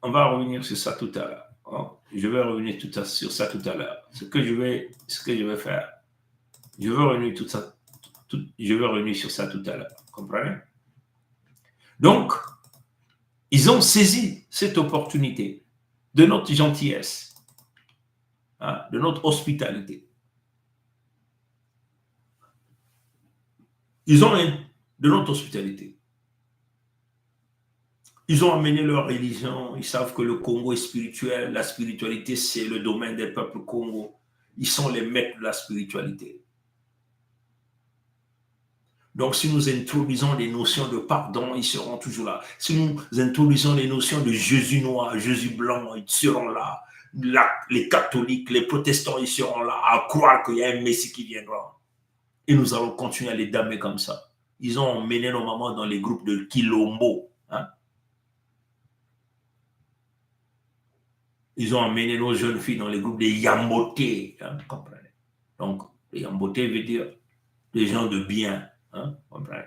on va revenir sur ça tout à l'heure. Hein? Je vais revenir sur ça tout à l'heure. Ce que je vais faire, je vais revenir sur ça tout à l'heure. Comprenez? Donc, ils ont saisi cette opportunité de notre gentillesse, hein, de notre hospitalité. De notre hospitalité. Ils ont amené leur religion, ils savent que le Congo est spirituel, la spiritualité c'est le domaine des peuples Congo. Ils sont les maîtres de la spiritualité. Donc si nous introduisons des notions de pardon, ils seront toujours là. Si nous introduisons des notions de Jésus noir, Jésus blanc, ils seront là. Les catholiques, les protestants, ils seront là à croire qu'il y a un Messie qui viendra. Et nous allons continuer à les damer comme ça. Ils ont emmené nos mamans dans les groupes de Kilombo. Hein? Ils ont emmené nos jeunes filles dans les groupes de Yambote. Hein? Comprenez? Donc, les Yambote veut dire des gens de bien. Hein? Comprenez?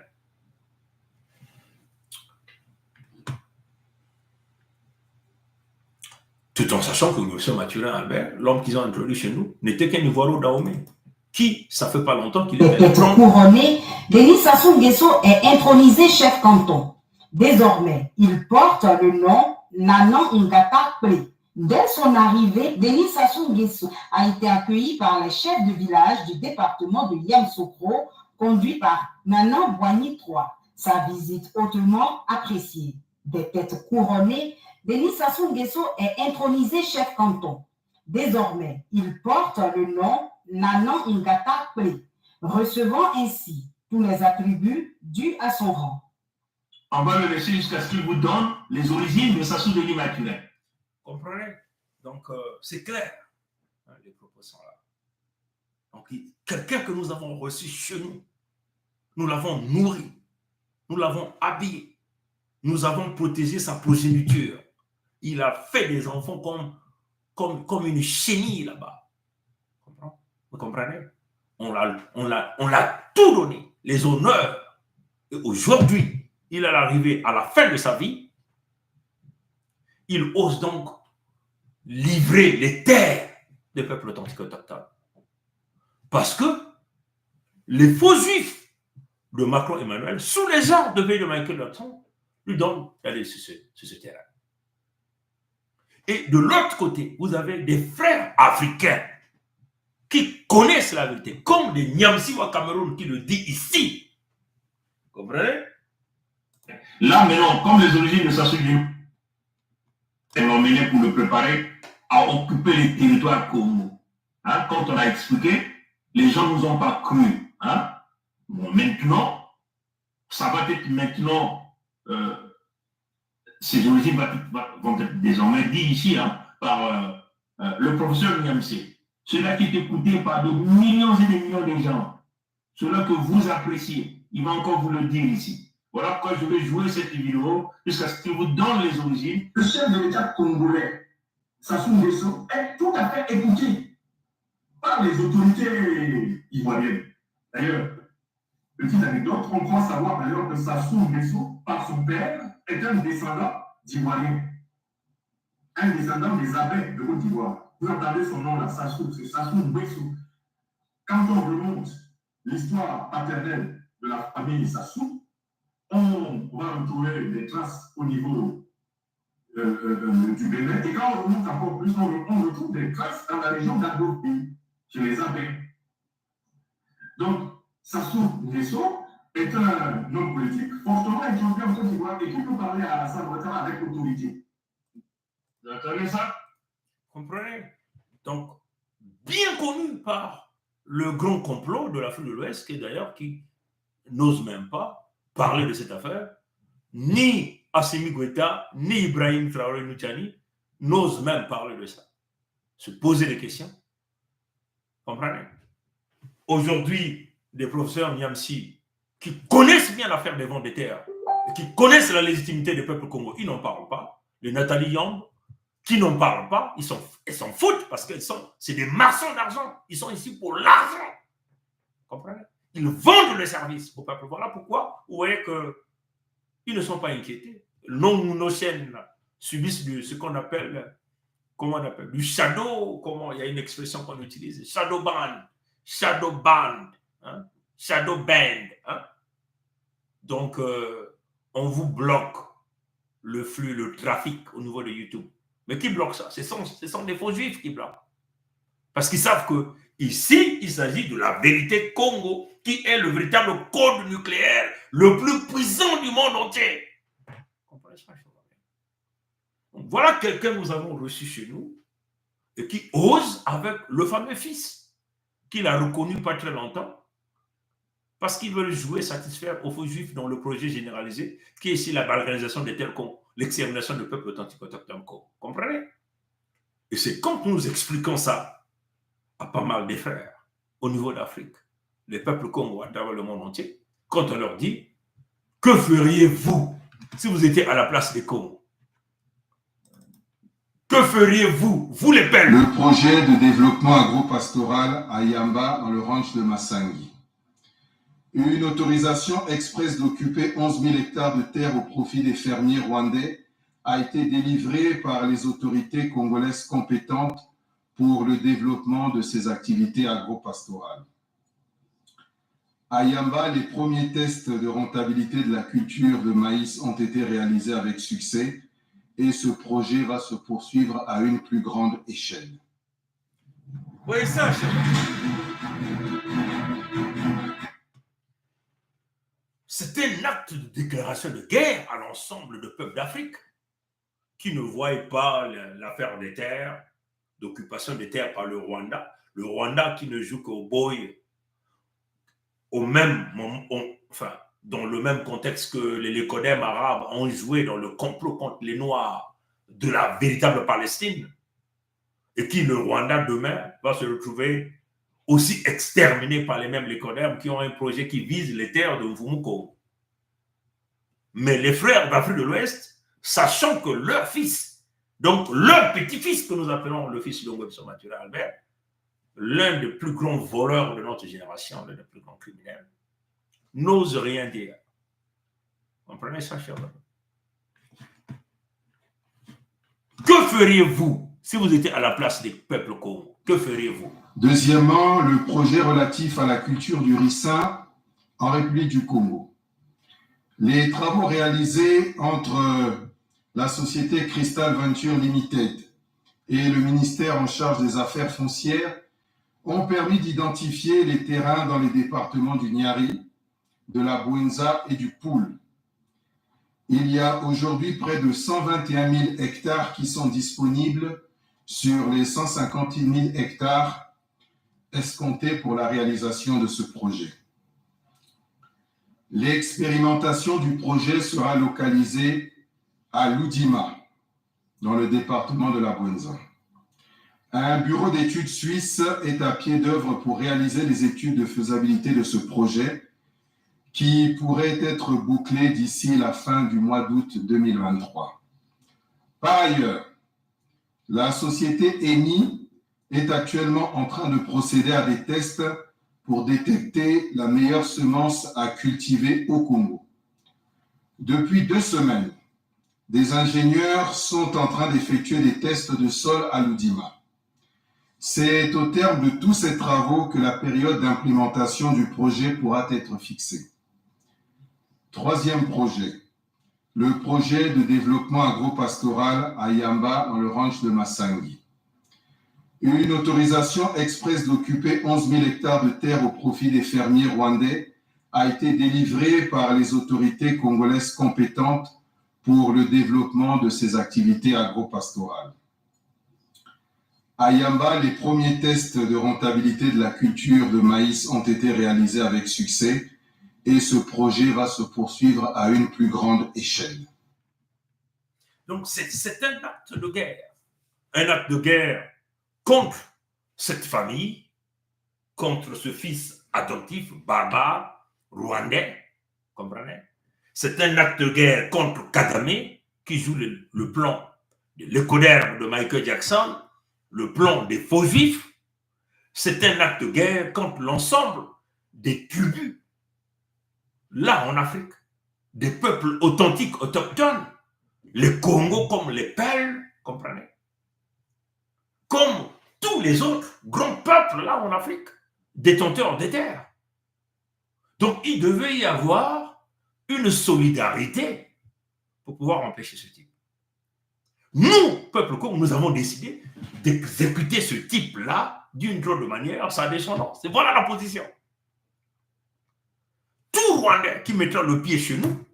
Tout en sachant que M. Mathurin Albert, l'homme qu'ils ont introduit chez nous, n'était qu'un Ivoiro Dahomey. Qui, ça fait pas longtemps qu'il est être couronné, Denis Sassou Nguesso est intronisé chef canton. Désormais, il porte le nom Nanan Ngata Ple. Dès son arrivée, Denis Sassou Nguesso a été accueilli par les chefs de village du département de Yamoussoukro, conduit par Nanan Boigny III. Sa visite hautement appréciée. Des têtes couronnées, Denis Sassou Nguesso est intronisé chef canton. Désormais, il porte le nom Nanan Ngata Ple, recevant ainsi tous les attributs dus à son rang. On va le laisser jusqu'à ce qu'il vous donne les origines de Sassou de l'Immaculée. Comprenez? Donc, c'est clair. Hein, les propos sont là. Donc, quelqu'un que nous avons reçu chez nous, nous l'avons nourri, nous l'avons habillé, nous avons protégé sa progéniture. Il a fait des enfants comme une chenille là-bas. Vous comprenez? On l'a tout donné, les honneurs. Et aujourd'hui, il est arrivé à la fin de sa vie. Il ose donc livrer les terres des peuples authentiques autochtones. Parce que les faux juifs de Macron Emmanuel, sous les ordres de Veille de Michael Jackson, lui donnent d'aller sur ce terrain. Et de l'autre côté, vous avez des frères africains qui connaissent la vérité, comme les Niamsi au Cameroun qui le dit ici. Vous comprenez? Là, maintenant, comme les origines de Sassou Nguesso l'ont emmené pour le préparer à occuper les territoires Congo. Hein, quand on a expliqué, les gens ne nous ont pas cru. Hein. Bon, maintenant, ça va être maintenant, ces origines vont être désormais dites ici hein, par le professeur Niamsi. Cela qui est écouté par des millions et des millions de gens. Cela que vous appréciez. Il va encore vous le dire ici. Voilà pourquoi je vais jouer cette vidéo jusqu'à ce qu'il vous donne les origines. Le chef de l'État congolais, Sassou Nguesso, est tout à fait écouté par les autorités ivoiriennes. D'ailleurs, petite anecdote, on croit savoir d'ailleurs que Sassou Nguesso, par son père, est un descendant d'Ivoiriens. Un descendant des abbés de Côte d'Ivoire. Vous entendez son nom là, Sassou, c'est Sassou Nguesso. Quand on remonte l'histoire paternelle de la famille Sassou, on va retrouver des traces au niveau du Bénin. Et quand on remonte encore plus, on retrouve des traces dans la région d'Agopi, chez les abbés. Donc, Sassou Nguesso est un homme politique fortement introduit en Côte d'Ivoire et qui peut parler à Alassane Ouattara avec autorité. Vous entendez ça? Comprenez? Donc, bien connu par le grand complot de l'Afrique de l'Ouest, qui d'ailleurs qui n'ose même pas parler de cette affaire, ni Assimi Goïta, ni Ibrahim Traoré Noutiani n'osent même parler de ça. Se poser des questions. Comprenez? Aujourd'hui, des professeurs Niamsi qui connaissent bien l'affaire des ventes des terres, et qui connaissent la légitimité des peuples congolais, ils n'en parlent pas. Les Nathalie Yamb, qui n'en parlent pas, ils s'en foutent parce que c'est des maçons d'argent. Ils sont ici pour l'argent. Comprenez? Ils vendent le service au peuple. Voilà pourquoi vous voyez qu'ils ne sont pas inquiétés. Nos chaînes subissent ce qu'on appelle, du shadow, il y a une expression qu'on utilise, shadow ban, hein, shadow band. Hein. Donc, on vous bloque le flux, le trafic au niveau de YouTube. Mais qui bloque ça? Ce sont des faux juifs qui bloquent. Parce qu'ils savent que ici, il s'agit de la vérité Congo, qui est le véritable code nucléaire le plus puissant du monde entier. Donc, voilà quelqu'un que nous avons reçu chez nous et qui ose avec le fameux fils qu'il a reconnu pas très longtemps parce qu'ils veulent jouer, satisfaire aux faux juifs dans le projet généralisé qui est ici la balkanisation des terres, l'extermination du peuple authentique autochtone. Comprenez? Et c'est quand nous expliquons ça à pas mal de frères au niveau d'Afrique, les peuples congolais à travers le monde entier, quand on leur dit que feriez-vous si vous étiez à la place des Congos? Que feriez-vous, vous les peuples? Le projet de développement agro-pastoral à Yamba dans le ranch de Massangi. Une autorisation express d'occuper 11 000 hectares de terre au profit des fermiers rwandais a été délivrée par les autorités congolaises compétentes pour le développement de ces activités agro-pastorales. À Yamba, les premiers tests de rentabilité de la culture de maïs ont été réalisés avec succès et ce projet va se poursuivre à une plus grande échelle. Oui, ça, C'est un acte de déclaration de guerre à l'ensemble des peuples d'Afrique qui ne voient pas l'affaire des terres, d'occupation des terres par le Rwanda. Le Rwanda qui ne joue qu'au boy au même moment, enfin, dans le même contexte que les Lécodèmes arabes ont joué dans le complot contre les Noirs de la véritable Palestine, et qui, le Rwanda, demain, va se retrouver aussi exterminé par les mêmes Lécodèmes qui ont un projet qui vise les terres de Mvumuko. Mais les frères d'Afrique de l'Ouest, sachant que leur fils, donc leur petit-fils que nous appelons le fils de Ngwebso Mature Albert, l'un des plus grands voleurs de notre génération, l'un des plus grands criminels, n'ose rien dire. Comprenez ça, cher ami? Que feriez-vous si vous étiez à la place des peuples Congo? Que feriez-vous? Deuxièmement, le projet relatif à la culture du ricin en République du Congo. Les travaux réalisés entre la société Crystal Venture Limited et le ministère en charge des affaires foncières ont permis d'identifier les terrains dans les départements du Niari, de la Bouenza et du Poul. Il y a aujourd'hui près de 121 000 hectares qui sont disponibles sur les 150 000 hectares escomptés pour la réalisation de ce projet. L'expérimentation du projet sera localisée à Loudima, dans le département de la Bouenza. Un bureau d'études suisse est à pied d'œuvre pour réaliser les études de faisabilité de ce projet qui pourrait être bouclé d'ici la fin du mois d'août 2023. Par ailleurs, la société ENI est actuellement en train de procéder à des tests pour détecter la meilleure semence à cultiver au Congo. Depuis 2 semaines, des ingénieurs sont en train d'effectuer des tests de sol à Loudima. C'est au terme de tous ces travaux que la période d'implémentation du projet pourra être fixée. Troisième projet, le projet de développement agro-pastoral à Yamba dans le ranch de Masangi. Une autorisation express d'occuper 11 000 hectares de terre au profit des fermiers rwandais a été délivrée par les autorités congolaises compétentes pour le développement de ces activités agro-pastorales. À Yamba, les premiers tests de rentabilité de la culture de maïs ont été réalisés avec succès et ce projet va se poursuivre à une plus grande échelle. Donc c'est un acte de guerre. Un acte de guerre contre cette famille, contre ce fils adoptif, barbare, rwandais, comprenez? C'est un acte de guerre contre Kagame, qui joue le plan de l'écoderme de Michael Jackson, le plan des faux juifs. C'est un acte de guerre contre l'ensemble des tribus, là en Afrique, des peuples authentiques, autochtones, les Congos comme les Peuls, comprenez? Comme tous les autres grands peuples là en Afrique, détenteurs des terres. Donc il devait y avoir une solidarité pour pouvoir empêcher ce type. Nous, peuple Congo, nous avons décidé d'exécuter ce type-là d'une drôle de manière, sa descendance. Et voilà la position. Tout Rwandais qui mettra le pied chez nous,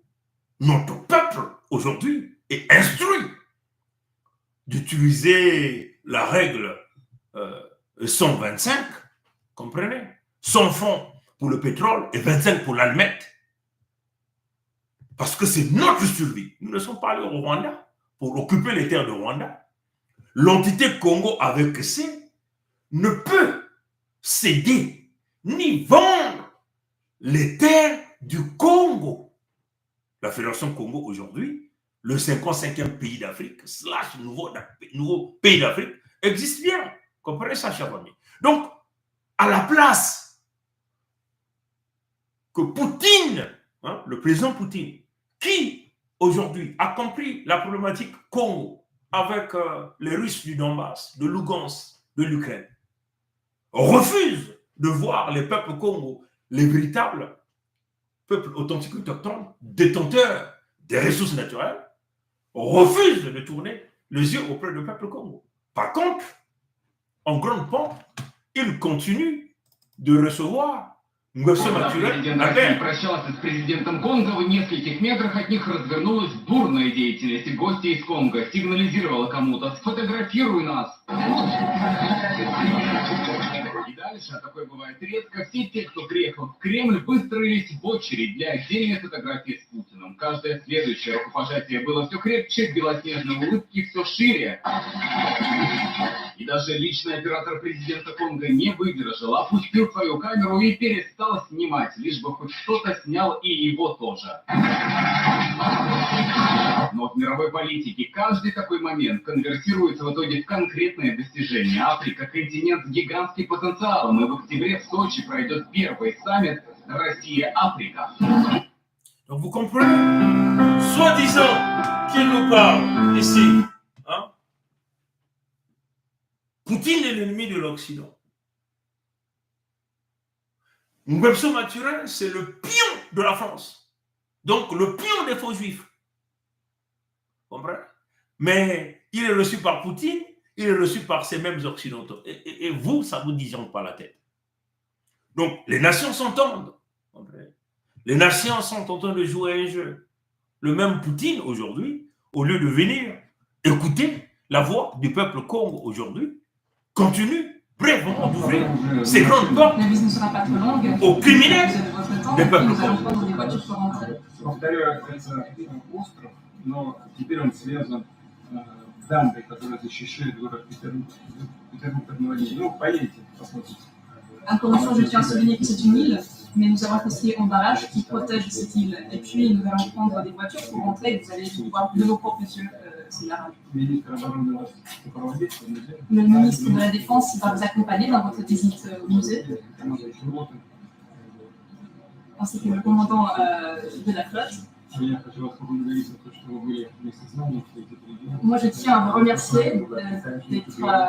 notre peuple aujourd'hui est instruit d'utiliser la règle 125, comprenez? 100 francs pour le pétrole et 25 pour l'almette. Parce que c'est notre survie. Nous ne sommes pas allés au Rwanda pour occuper les terres de Rwanda. L'entité Congo avec C ne peut céder ni vendre les terres du Congo. La Fédération Congo aujourd'hui, le 55e pays d'Afrique, / nouveau pays d'Afrique, existe bien. Comprenez ça, chers amis. Donc, à la place que Poutine, le président Poutine, qui aujourd'hui a compris la problématique Congo avec les Russes du Donbass, de Lugansk, de l'Ukraine, refuse de voir les peuples Congo, les véritables peuples authentiques autochtones, détenteurs des ressources naturelles, refuse de tourner les yeux auprès du peuple Congo. Par contre, en grande pompe, il continue de recevoir Когда президент России прощался с президентом Конго, в нескольких метрах от них развернулась бурная деятельность. Гости из Конго сигнализировала кому-то: сфотографируй нас. И дальше, такое бывает редко, все те, кто приехал в Кремль, выстроились в очередь для отдельной фотографии с Путиным. Каждое следующее рукопожатие было все крепче, белоснежные улыбки все шире. И даже личный оператор президента Конго не выдержал, опустил свою камеру и перестал снимать, лишь бы хоть кто-то снял и его тоже. Но в мировой политике каждый такой момент конвертируется в итоге в конкретное достижение. Африка – континент с гигантским потенциалом, и в октябре в Сочи пройдет первый саммит Россия-Африка. Donc vous comprenez, soi-disant qu'il nous parle ici, hein? Poutine est l'ennemi de l'Occident. Nguesso Mathurin, c'est le pion de la France. Donc le pion des faux juifs. Vous comprenez? Mais il est reçu par Poutine, il est reçu par ces mêmes occidentaux. Et vous, ça ne vous disjonque pas la tête. Donc les nations s'entendent. Les nations sont en train de jouer un jeu. Le même Poutine, aujourd'hui, au lieu de venir écouter la voix du peuple Congo aujourd'hui, continue brièvement d'ouvrir ses grandes portes aux criminels des peuples Congo. Дамбы, которые защищают город Петербург. Ну, поедете, посмотрите. Encore une fois, je tiens à souligner que c'est une île, mais nous avons construit un barrage qui protège cette île. Et puis, nous allons prendre des voitures pour rentrer. Vous allez voir de vos propres yeux ces barrages. Le ministre de la Défense va vous accompagner dans votre visite au musée, ainsi que le commandant de la flotte. Moi, je tiens à vous remercier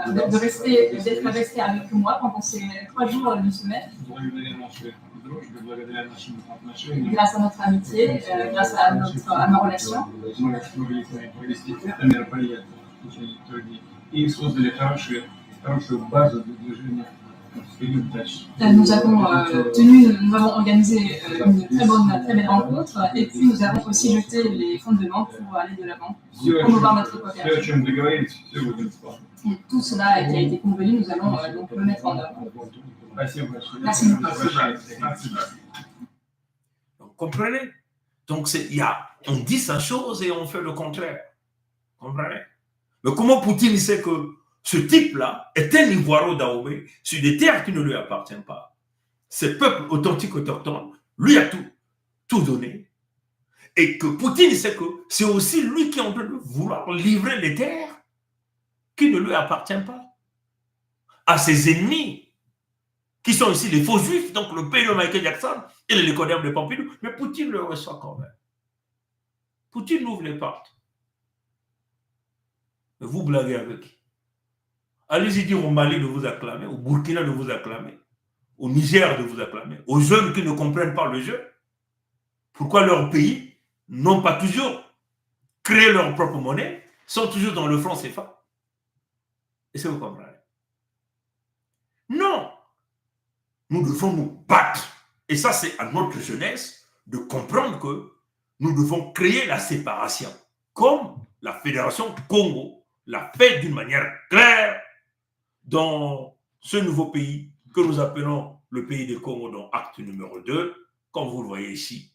d'être resté avec moi pendant ces 3 jours du sommet. Grâce à notre amitié, grâce à nos relations. Nous avons organisé une très belle rencontre et puis nous avons aussi jeté les fondements pour aller de l'avant, promouvoir notre coopération. Et tout cela qui a été convenu, nous allons donc le mettre en œuvre. Merci beaucoup. Donc, comprenez? Donc, on dit sa chose et on fait le contraire. Comprenez? Mais comment Poutine sait que ce type-là est un Ivoiro Dahomey sur des terres qui ne lui appartiennent pas? Ce peuple authentique autochtone lui a tout donné. Et que Poutine sait que c'est aussi lui qui est en train de vouloir livrer les terres qui ne lui appartiennent pas à ses ennemis, qui sont ici les faux juifs, donc le pays de Michael Jackson et les Nicodème de Pompidou. Mais Poutine le reçoit quand même. Poutine ouvre les portes. Mais vous blaguez avec qui? Allez-y dire au Mali de vous acclamer, au Burkina de vous acclamer, au Niger de vous acclamer, aux jeunes qui ne comprennent pas le jeu. Pourquoi leurs pays n'ont pas toujours créé leur propre monnaie, sont toujours dans le franc CFA. Est-ce que vous comprenez? Non! Nous devons nous battre. Et ça, c'est à notre jeunesse de comprendre que nous devons créer la séparation. Comme la Fédération Congo l'a fait d'une manière claire dans ce nouveau pays que nous appelons le pays des Congo, dans acte numéro 2, comme vous le voyez ici.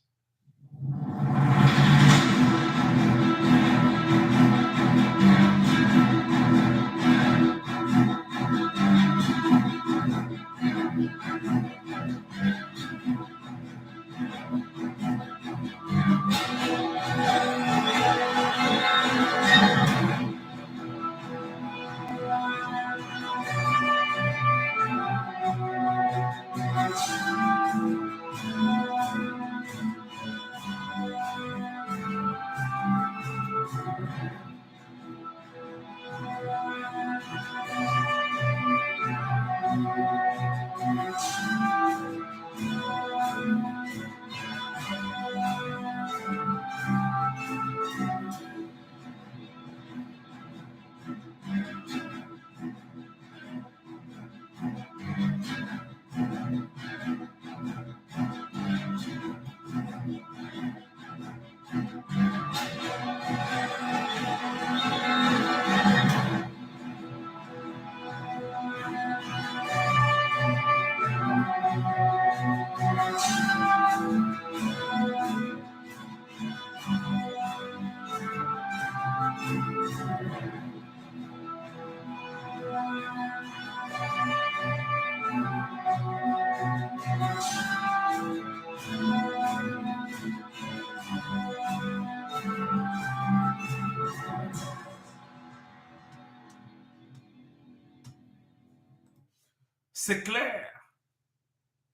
c'est clair.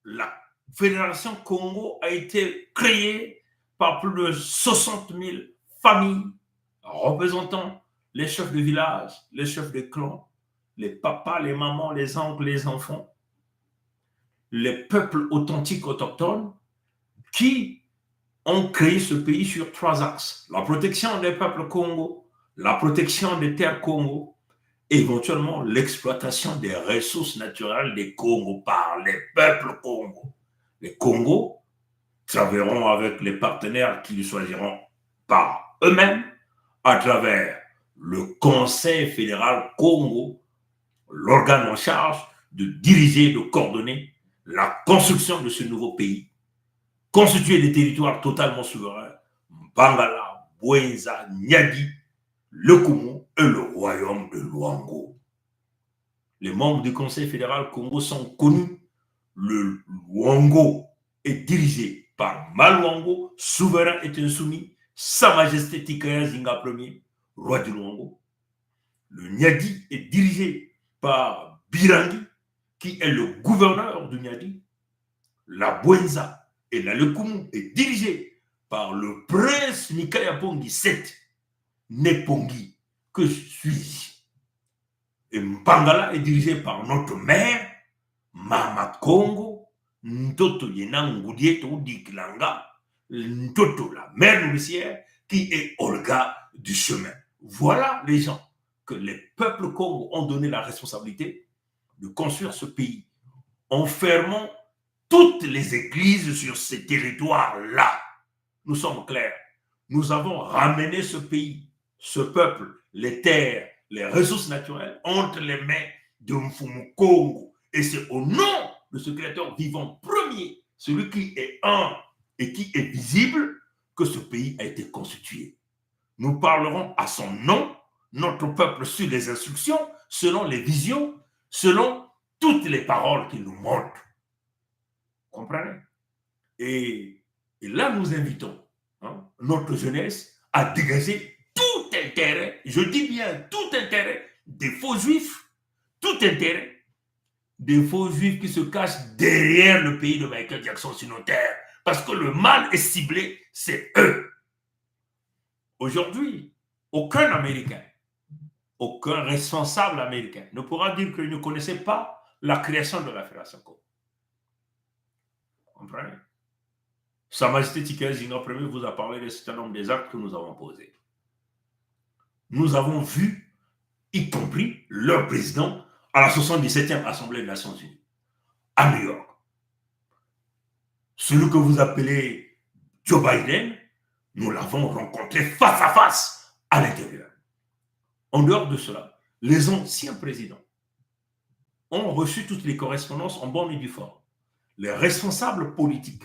La Fédération Congo a été créée par plus de 60 000 familles représentant les chefs de village, les chefs de clan, les papas, les mamans, les oncles, les enfants, les peuples authentiques autochtones qui ont créé ce pays sur 3 axes. La protection des peuples Congo, la protection des terres Congo, éventuellement l'exploitation des ressources naturelles des Congo par les peuples Congo. Les Congos travailleront avec les partenaires qu'ils choisiront par eux-mêmes à travers le Conseil fédéral Congo, l'organe en charge de diriger et de coordonner la construction de ce nouveau pays, constitué des territoires totalement souverains, Mbangala, Bouenza, Nyadi, le Koumou et le royaume de Luango. Les membres du Conseil fédéral Congo sont connus. Le Luango est dirigé par Maluango, souverain et insoumis, Sa Majesté Tikaya Zinga Ier, roi du Luango. Le Nyadi est dirigé par Birangi, qui est le gouverneur du Nyadi. La Bouenza et la Lekumu est dirigée par le prince Mikaya Pongi VII, Nepongi, que suis-je. Et Mbangala est dirigé par notre mère, Mama Congo, Ntoto Yenangudieto Diklanga, Ntoto, la mère nourricière, qui est Olga du chemin. Voilà les gens que les peuples Congo ont donné la responsabilité de construire ce pays en fermant toutes les églises sur ces territoires-là. Nous sommes clairs. Nous avons ramené ce pays, ce peuple, les terres, les ressources naturelles entre les mains de Mfumu Congo. Et c'est au nom de ce créateur vivant premier, celui qui est un et qui est visible, que ce pays a été constitué. Nous parlerons à son nom, notre peuple suit les instructions, selon les visions, selon toutes les paroles qu'il nous montre. Comprenez? Et là, nous invitons notre jeunesse à dégager tout intérêt, je dis bien tout intérêt, des faux juifs, tout intérêt des faux juifs qui se cachent derrière le pays de Michael Jackson sur nos terres, parce que le mal est ciblé, c'est eux. Aujourd'hui, aucun Américain, aucun responsable américain ne pourra dire qu'il ne connaissait pas la création de la Fédération Congo. Vous comprenez? Sa Majesté Tikaya Zinga Ier vous a parlé d'un certain nombre des actes que nous avons posés. Nous avons vu, y compris leur président, à la 77e Assemblée des Nations Unies, à New York. Celui que vous appelez Joe Biden, nous l'avons rencontré face à face à l'intérieur. En dehors de cela, les anciens présidents ont reçu toutes les correspondances en bonne et due forme. Les responsables politiques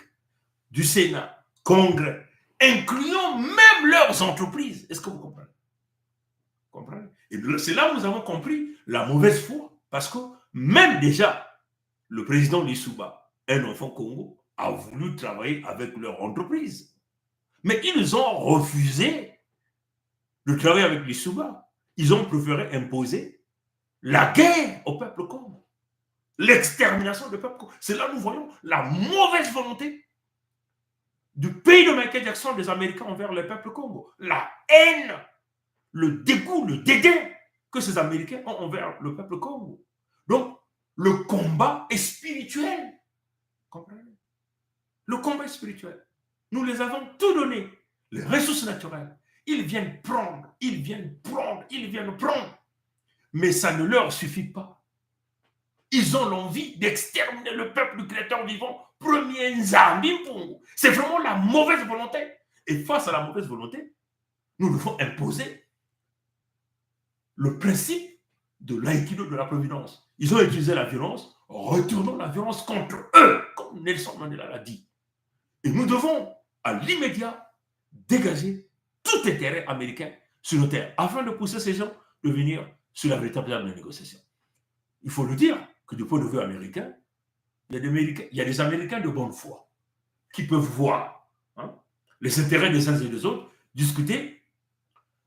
du Sénat, Congrès, incluant même leurs entreprises. Est-ce que vous comprenez? Comprenez? Et c'est là où nous avons compris la mauvaise foi, parce que même déjà, le président Lissouba, un enfant Congo, a voulu travailler avec leur entreprise. Mais ils ont refusé de travailler avec Lissouba. Ils ont préféré imposer la guerre au peuple Congo, l'extermination du peuple Congo. C'est là que nous voyons la mauvaise volonté du pays de Michael Jackson, des Américains envers le peuple Congo. La haine, le dégoût, le dédain que ces Américains ont envers le peuple Congo. Donc, le combat est spirituel. Comprenez? Le combat est spirituel. Nous les avons tout donné. Les ressources naturelles. Ils viennent prendre, ils viennent prendre, ils viennent prendre. Mais ça ne leur suffit pas. Ils ont l'envie d'exterminer le peuple du Créateur vivant. Premier Nzambi Mpungu. C'est vraiment la mauvaise volonté. Et face à la mauvaise volonté, nous devons imposer le principe de l'aïkido de la providence. Ils ont utilisé la violence, retournons la violence contre eux, comme Nelson Mandela l'a dit. Et nous devons, à l'immédiat, dégager tout intérêt américain sur nos terres, afin de pousser ces gens de venir sur la véritable table de négociation. Il faut le dire que du point de vue américain, il y a des Américains de bonne foi qui peuvent voir les intérêts des uns et des autres, discuter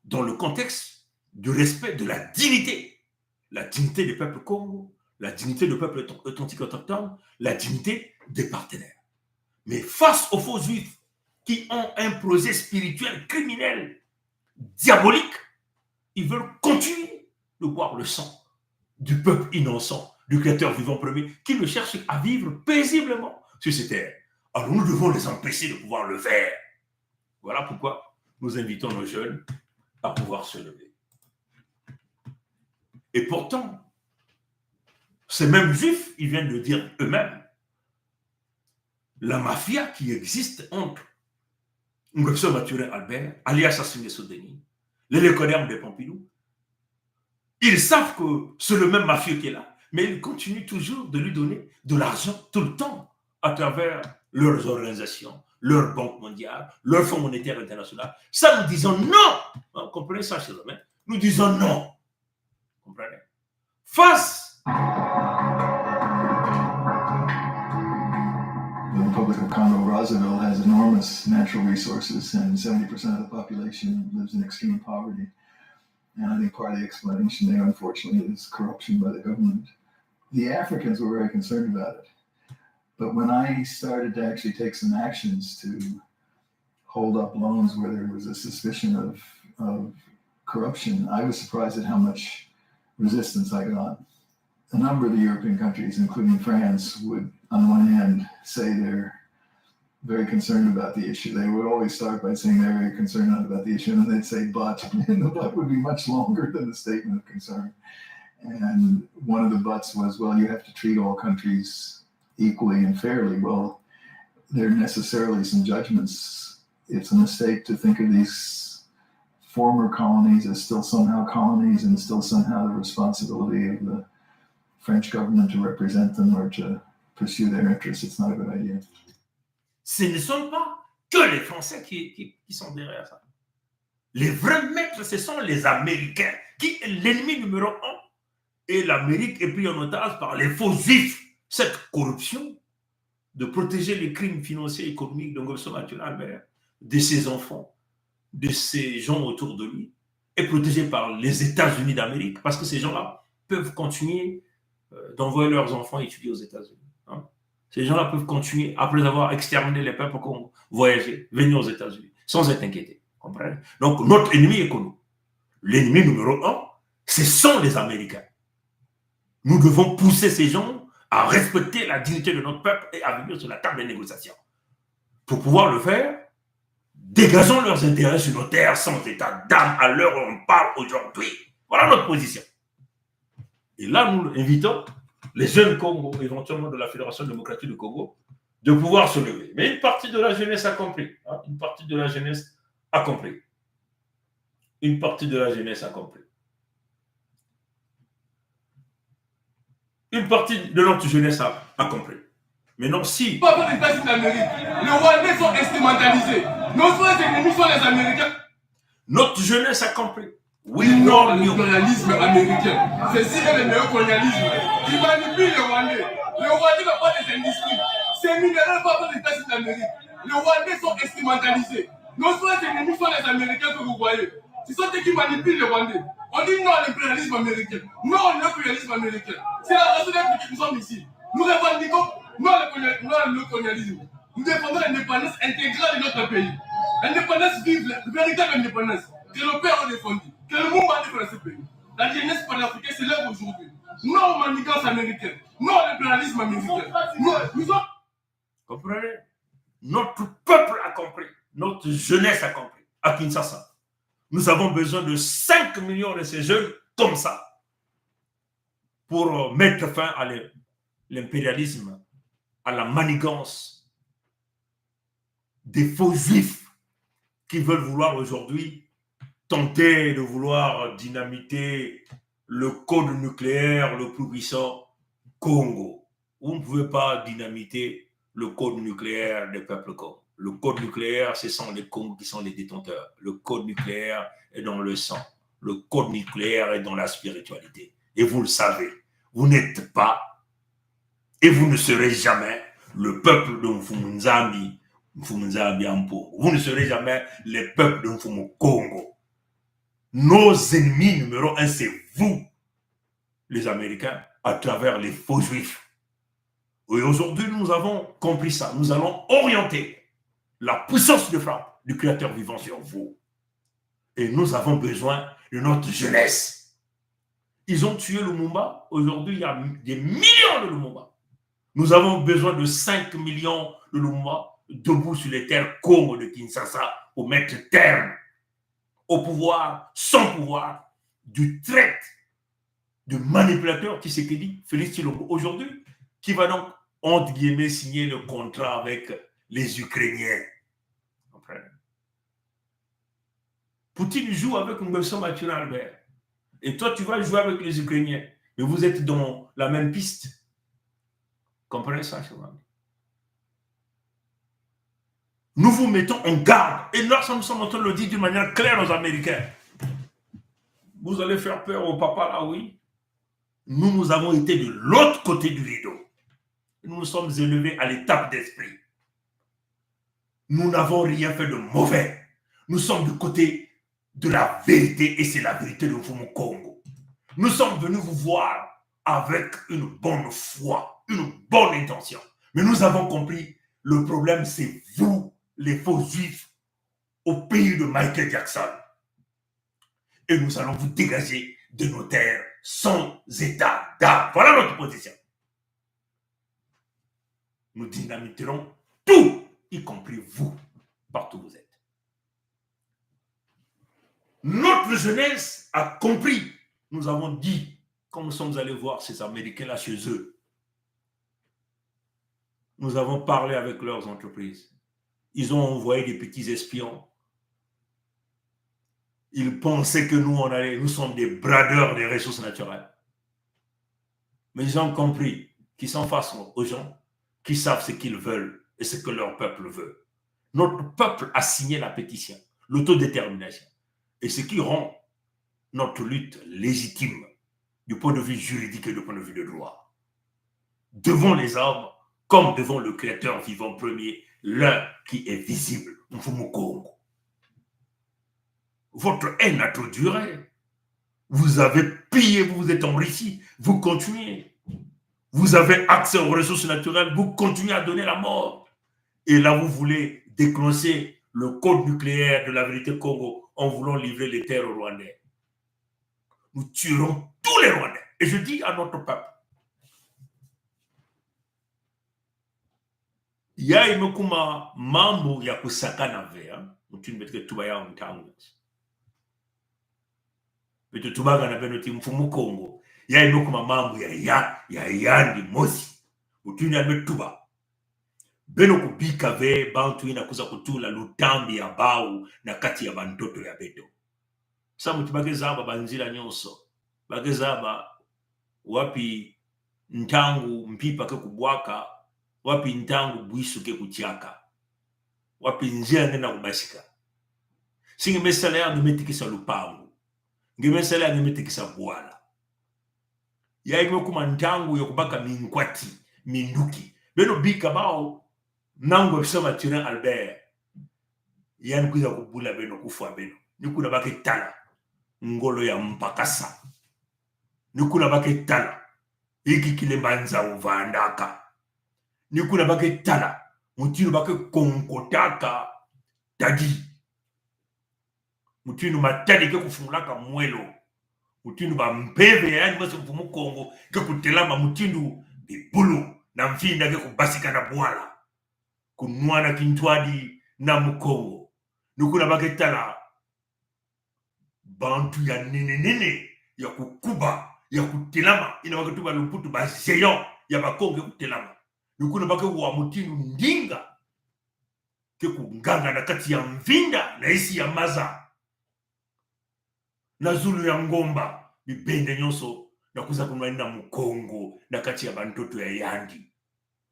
dans le contexte du respect de la dignité des peuples Congo, la dignité du peuple authentique autochtone, la dignité des partenaires. Mais face aux faux juifs qui ont un projet spirituel criminel, diabolique, ils veulent continuer de boire le sang du peuple innocent, du Créateur vivant premier, qui le cherche à vivre paisiblement sur cette terre. Alors nous devons les empêcher de pouvoir le faire. Voilà pourquoi nous invitons nos jeunes à pouvoir se lever. Et pourtant, ces mêmes juifs, ils viennent de dire eux-mêmes, la mafia qui existe entre Ngobso Mathurin Albert, alias Sassou Nguesso Denis, les Lécodermes de Pompidou, ils savent que c'est le même mafieux qui est là, mais ils continuent toujours de lui donner de l'argent tout le temps à travers leurs organisations, leur Banque mondiale, leur Fonds monétaire international. Ça, nous disons non. Vous comprenez ça, chers amis? Nous disons non. Vous comprenez? Face. The Republic of Congo, Brazzaville, has enormous natural resources, and 70% of the population lives in extreme poverty. And I think part of the explanation there, unfortunately, is corruption by the government. The Africans were very concerned about it. But when I started to actually take some actions to hold up loans where there was a suspicion of corruption, I was surprised at how much resistance I got. A number of the European countries, including France, would, on one hand, say they're very concerned about the issue. They would always start by saying they're very concerned about the issue, and then they'd say, but, and the but would be much longer than the statement of concern. And one of the buts was, well, you have to treat all countries equally and fairly. Well, there are necessarily some judgments. It's a mistake to think of these former colonies as still somehow colonies and still somehow the responsibility of the French government to represent them or to pursue their interests. It's not a good idea. Ce ne sont pas que les Français qui sont derrière ça. Les vrais maîtres, ce sont les Américains, qui est l'ennemi numéro un. Et l'Amérique est prise en otage par les faux juifs. Cette corruption de protéger les crimes financiers et économiques de Ngobso Mathurin Albert, de ses enfants, de ces gens autour de lui, est protégée par les États-Unis d'Amérique, parce que ces gens-là peuvent continuer d'envoyer leurs enfants étudier aux États-Unis. Hein. Ces gens-là peuvent continuer, après avoir exterminé les peuples qui ont voyagé, venir aux États-Unis, sans être inquiétés. Comprenez? Donc, notre ennemi est connu. L'ennemi numéro un, ce sont les Américains. Nous devons pousser ces gens à respecter la dignité de notre peuple et à venir sur la table des négociations. Pour pouvoir le faire, dégageons leurs intérêts sur nos terres sans état d'âme à l'heure où on parle aujourd'hui. Voilà notre position. Et là, nous invitons les jeunes Congo, éventuellement de la Fédération démocratique du Congo, de pouvoir se lever. Mais une partie de la jeunesse a compris. Hein, une partie de la jeunesse a compris. Une partie de la jeunesse a compris. Une partie de notre jeunesse a compris. Mais non, si. Pas les États-Unis d'Amérique. Les Rwandais sont instrumentalisés. Nos frères ennemis sont les Américains. Notre jeunesse a compris. Oui, non, l'impérialisme américain. C'est si le néocolonialisme. Ils manipulent les Rwandais. Les Rwandais n'ont pas des industries. Ces minéraux ne sont pas les États-Unis d'Amérique. Les Rwandais sont instrumentalisés. Nos frères ennemis sont les Américains que vous voyez. Ce sont eux qui manipulent les Rwandais. On dit non à l'impérialisme américain. Non au néocolonialisme américain. C'est la raison d'être que nous sommes ici. Nous revendiquons non au néocolonialisme. Nous défendons l'indépendance intégrale de notre pays. L'indépendance vive, la véritable indépendance que nos pères ont défendue, que le monde a défendu dans ce pays. La jeunesse panafricaine se lève aujourd'hui. Non aux manigances américaines. Non à l'impérialisme américain. Nous sommes... Comprenez? Notre peuple a compris. Notre jeunesse a compris. À Kinshasa. Nous avons besoin de 5 millions de ces jeunes comme ça pour mettre fin à l'impérialisme, à la manigance des faux juifs qui veulent vouloir aujourd'hui tenter de vouloir dynamiter le code nucléaire le plus puissant Congo. Vous ne pouvez pas dynamiter le code nucléaire des peuples Congo. Le code nucléaire, ce sont les Congos qui sont les détenteurs. Le code nucléaire est dans le sang. Le code nucléaire est dans la spiritualité. Et vous le savez, vous n'êtes pas et vous ne serez jamais le peuple de Mfunzambi Ampo. Vous ne serez jamais les peuples de Mfumu Congo. Nos ennemis numéro un, c'est vous, les Américains, à travers les faux juifs. Et aujourd'hui, nous avons compris ça. Nous allons orienter la puissance de frappe du Créateur vivant sur vous. Et nous avons besoin de notre jeunesse. Ils ont tué Lumumba. Aujourd'hui, il y a des millions de Lumumba. Nous avons besoin de 5 millions de Lumumba debout sur les terres Congo de Kinshasa pour mettre terme au pouvoir, sans pouvoir, du traite, du manipulateur qui s'est dit Félix Tshilombo. Aujourd'hui, qui va donc, entre guillemets, signer le contrat avec les Ukrainiens. Poutine joue avec Nguesso Mathieu Albert. Et toi, tu vas jouer avec les Ukrainiens. Mais vous êtes dans la même piste. Comprenez ça, cheval? Nous vous mettons en garde. Et là, nous sommes en train de le dire d'une manière claire aux Américains. Vous allez faire peur au papa là, oui. Nous avons été de l'autre côté du rideau. Nous nous sommes élevés à l'étape d'esprit. Nous n'avons rien fait de mauvais. Nous sommes du côté de la vérité et c'est la vérité de Mfumu Congo. Nous sommes venus vous voir avec une bonne foi, une bonne intention. Mais nous avons compris, le problème c'est vous, les faux juifs, au pays de Michael Jackson. Et nous allons vous dégager de nos terres sans état d'âme. Voilà notre position. Nous dynamiterons tout, y compris vous, partout où vous êtes. Notre jeunesse a compris. Nous avons dit, quand nous sommes allés voir ces Américains-là chez eux, nous avons parlé avec leurs entreprises. Ils ont envoyé des petits espions. Ils pensaient que nous sommes des bradeurs des ressources naturelles. Mais ils ont compris qu'ils sont face aux gens qui savent ce qu'ils veulent et ce que leur peuple veut. Notre peuple a signé la pétition, l'autodétermination. Et ce qui rend notre lutte légitime du point de vue juridique et du point de vue de droit. Devant les arbres, comme devant le Créateur vivant premier, l'un qui est visible, Mfumu Congo. Votre haine a trop duré. Vous avez pillé, vous vous êtes enrichi, vous continuez. Vous avez accès aux ressources naturelles, vous continuez à donner la mort. Et là, vous voulez déclencher le code nucléaire de la vérité Congo en voulant livrer les terres aux Rwandais. Nous tuerons tous les Rwandais. Et je dis à notre peuple, il y a une mambo ya kusakana vea, mutuni betike tubaya mtangu. Beto tubaga na beno Mfumu Congo. Il y a une mambo ya yandi mosi. Mutuni ametuba. Beno kubika ve bantu ina kuza kutula lutambi ya bau na kati ya bantoto ya beto. Sa mutu bagezaba banzila nyonso. Bagezaba wapi ntangu mpipa ke kubwaka, wapi ntangu buisu ke kuchaka. Wapi njia ngena kubashika. Singe mesala ya ngemetikisa lupangu. Ngemesala ya ngemetikisa bwala. Ya ime kuma ntangu ya kubaka minkwati, minduki. Beno bika bao nango bisoma tira Albert yani kuza kubula beno kufa beno nikuna baketala ngolo ya mpakasa nikuna baketala iki kilembanza uvandaka nikuna baketala mutino bake konkotaka tadi mutino matadi ke kufungulaka mwelo mutino ba mpeve yani basi Mfumu Congo ke kutelama mutino bibulu na mfinda ke kubasika na bwala kunwana kintwadi na Mukongo. Nukuna baketala bantu ya nene ya kukuba, ya kutelama. Ina baketuba luputu ba zeyon ya bakonge kutelama. Nukuna bake wa mutinu ndinga ke kunganga na kati ya mvinda na isi ya maza. Na zulu ya ngomba bibende nyonso na kuza kunwani na Mukongo na kati ya bantoto ya yandi.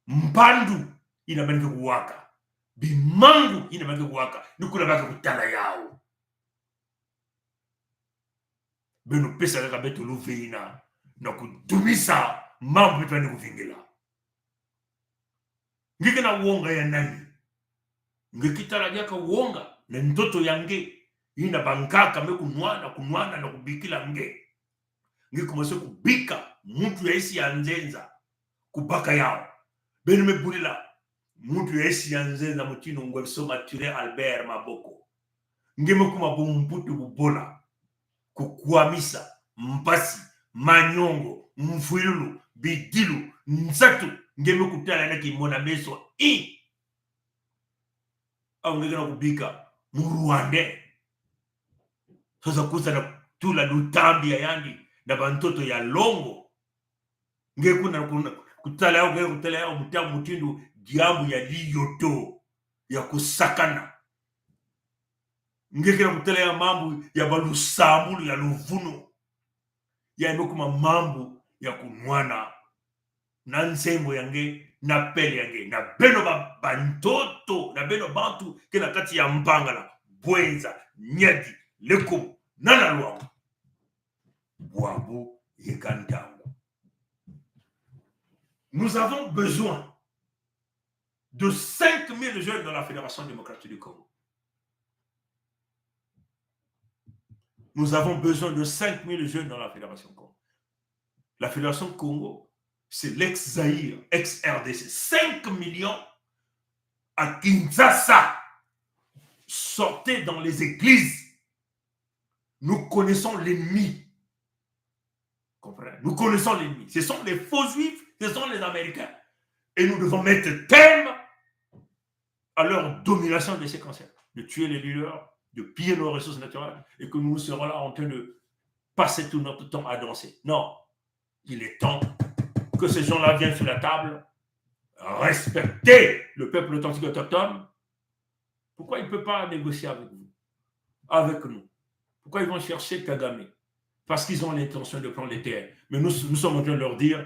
Mpandu inabanike kuwaka. Bimangu inabanike kuwaka. Nukuna bake kutala yao. Beno pesa kaka beto luveina. Na kudumisa mambo bitwani kuvingila. Ngike na uonga ya nani. Ngekitala jaka uonga. Na ndoto yange. Ina bankaka me kunwana na kubikila nge. Ngikumase kubika mutu esi ya nzenza kubaka yao beni mebulila mutu esi ya nzenza mutino ngweso mature Albert Maboko ngeme kuma bumputu bubola kukwamisa mpasi manyongo mfuilulu bidilu nzatu ngeme kutala na kimona meso au ngegena kubika mu Rwanda sasa kuza na tula lutambi ya yandi na bantoto ya longo ngekuna kutala yao mutamu mutindu diambu ya liyoto ya kusakana ngekena kutala ya mambu ya balusambulu ya luvuno ya nokuma mambu ya kunwana na nsembo yange na pele yange na beno bantoto na beno bantu kena kati ya mpangala bwenza nyadi leko nana lwangu bwambu yekantango. Nous avons besoin de 5000 jeunes dans la Fédération démocratique du Congo. Nous avons besoin de 5000 jeunes dans la Fédération Congo. La Fédération Congo, c'est l'ex-Zaïre, ex-RDC. 5 millions à Kinshasa. Sortez dans les églises. Nous connaissons l'ennemi. Comprenez? Nous connaissons l'ennemi. Ce sont les faux juifs, ce sont les Américains. Et nous devons mettre terme à leur domination de ces cancers, de tuer les leaders, de piller nos ressources naturelles, et que nous serons là en train de passer tout notre temps à danser. Non, il est temps que ces gens-là viennent sur la table, respecter le peuple authentique autochtone. Pourquoi il ne peut pas négocier avec vous, avec nous? Pourquoi ils vont chercher Kagame? Parce qu'ils ont l'intention de prendre les terres. Mais nous sommes en train de leur dire,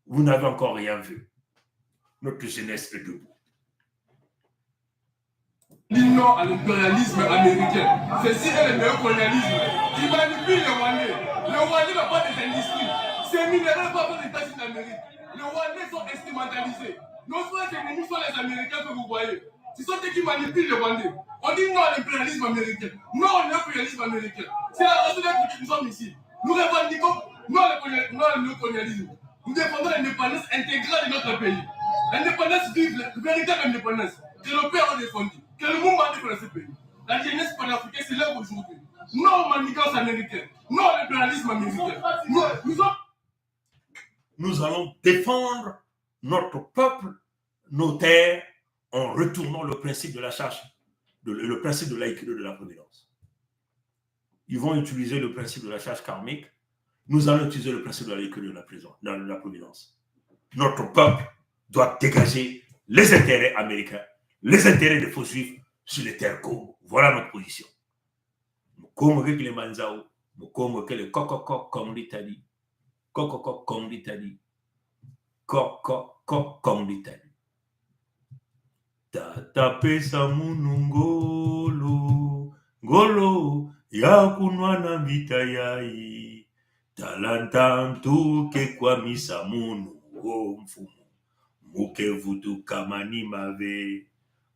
vous n'avez encore rien vu. Notre jeunesse est debout. Dit non à l'impérialisme américain. Ceci est le néocolonialisme qui manipule le Rwandais. Le Rwandais n'a pas des industries. Ces minéraux ne pas des États-Unis d'Amérique. Les Rwandais sont instrumentalisés. Nos frères ennemis sont les Américains que vous voyez. Ce sont eux qui manipulent le Rwandais. On dit non à l'impérialisme américain. Non au néocolonialisme américain. C'est la raison pour laquelle nous sommes ici. Nous revendiquons non au néocolonialisme. Nous défendons l'indépendance intégrale de notre pays. L'indépendance vive, la véritable indépendance que nos pères ont défendue. Que le monde a défendu ce pays. La jeunesse panafricaine se lève aujourd'hui. Non aux manigances américaines. Non à l'impérialisme américain. Nous allons défendre notre peuple, nos terres, en retournant le principe de la charge, le principe de l'aïkido de la providence. Ils vont utiliser le principe de la charge karmique. Nous allons utiliser le principe de l'aïkido de la providence. Notre peuple doit dégager les intérêts américains, les intérêts des faux juifs sur les terres Congo. Voilà notre position. Congo avec les Manzao, Congo avec les Kokoko comme l'Italie, Kokoko comme l'Italie, Kokoko comme l'Italie. Tata pesa munungolo, ngolo ya kunwa na vita yai, talantantu ke kwa misa munu o mfumu, muke vutu kamani mave.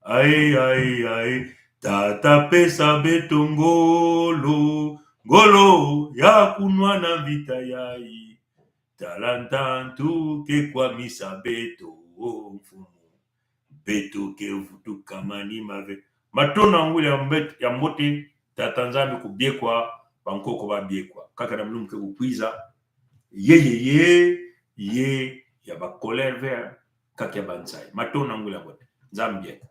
Ae, ae, ae, tata pesa betongolo, ngolo ya kunwa na vita yai, talantantu ke kwa misa beto o mfumu, beto ke vutu kamani mave. Matona ngule ya mbote tata nzambe kubiekwa bankoko babiekwa kaka na mlumke kupwiza ye ya ba colère vert kaka ya bansai matona ngule ya mbote nzambe.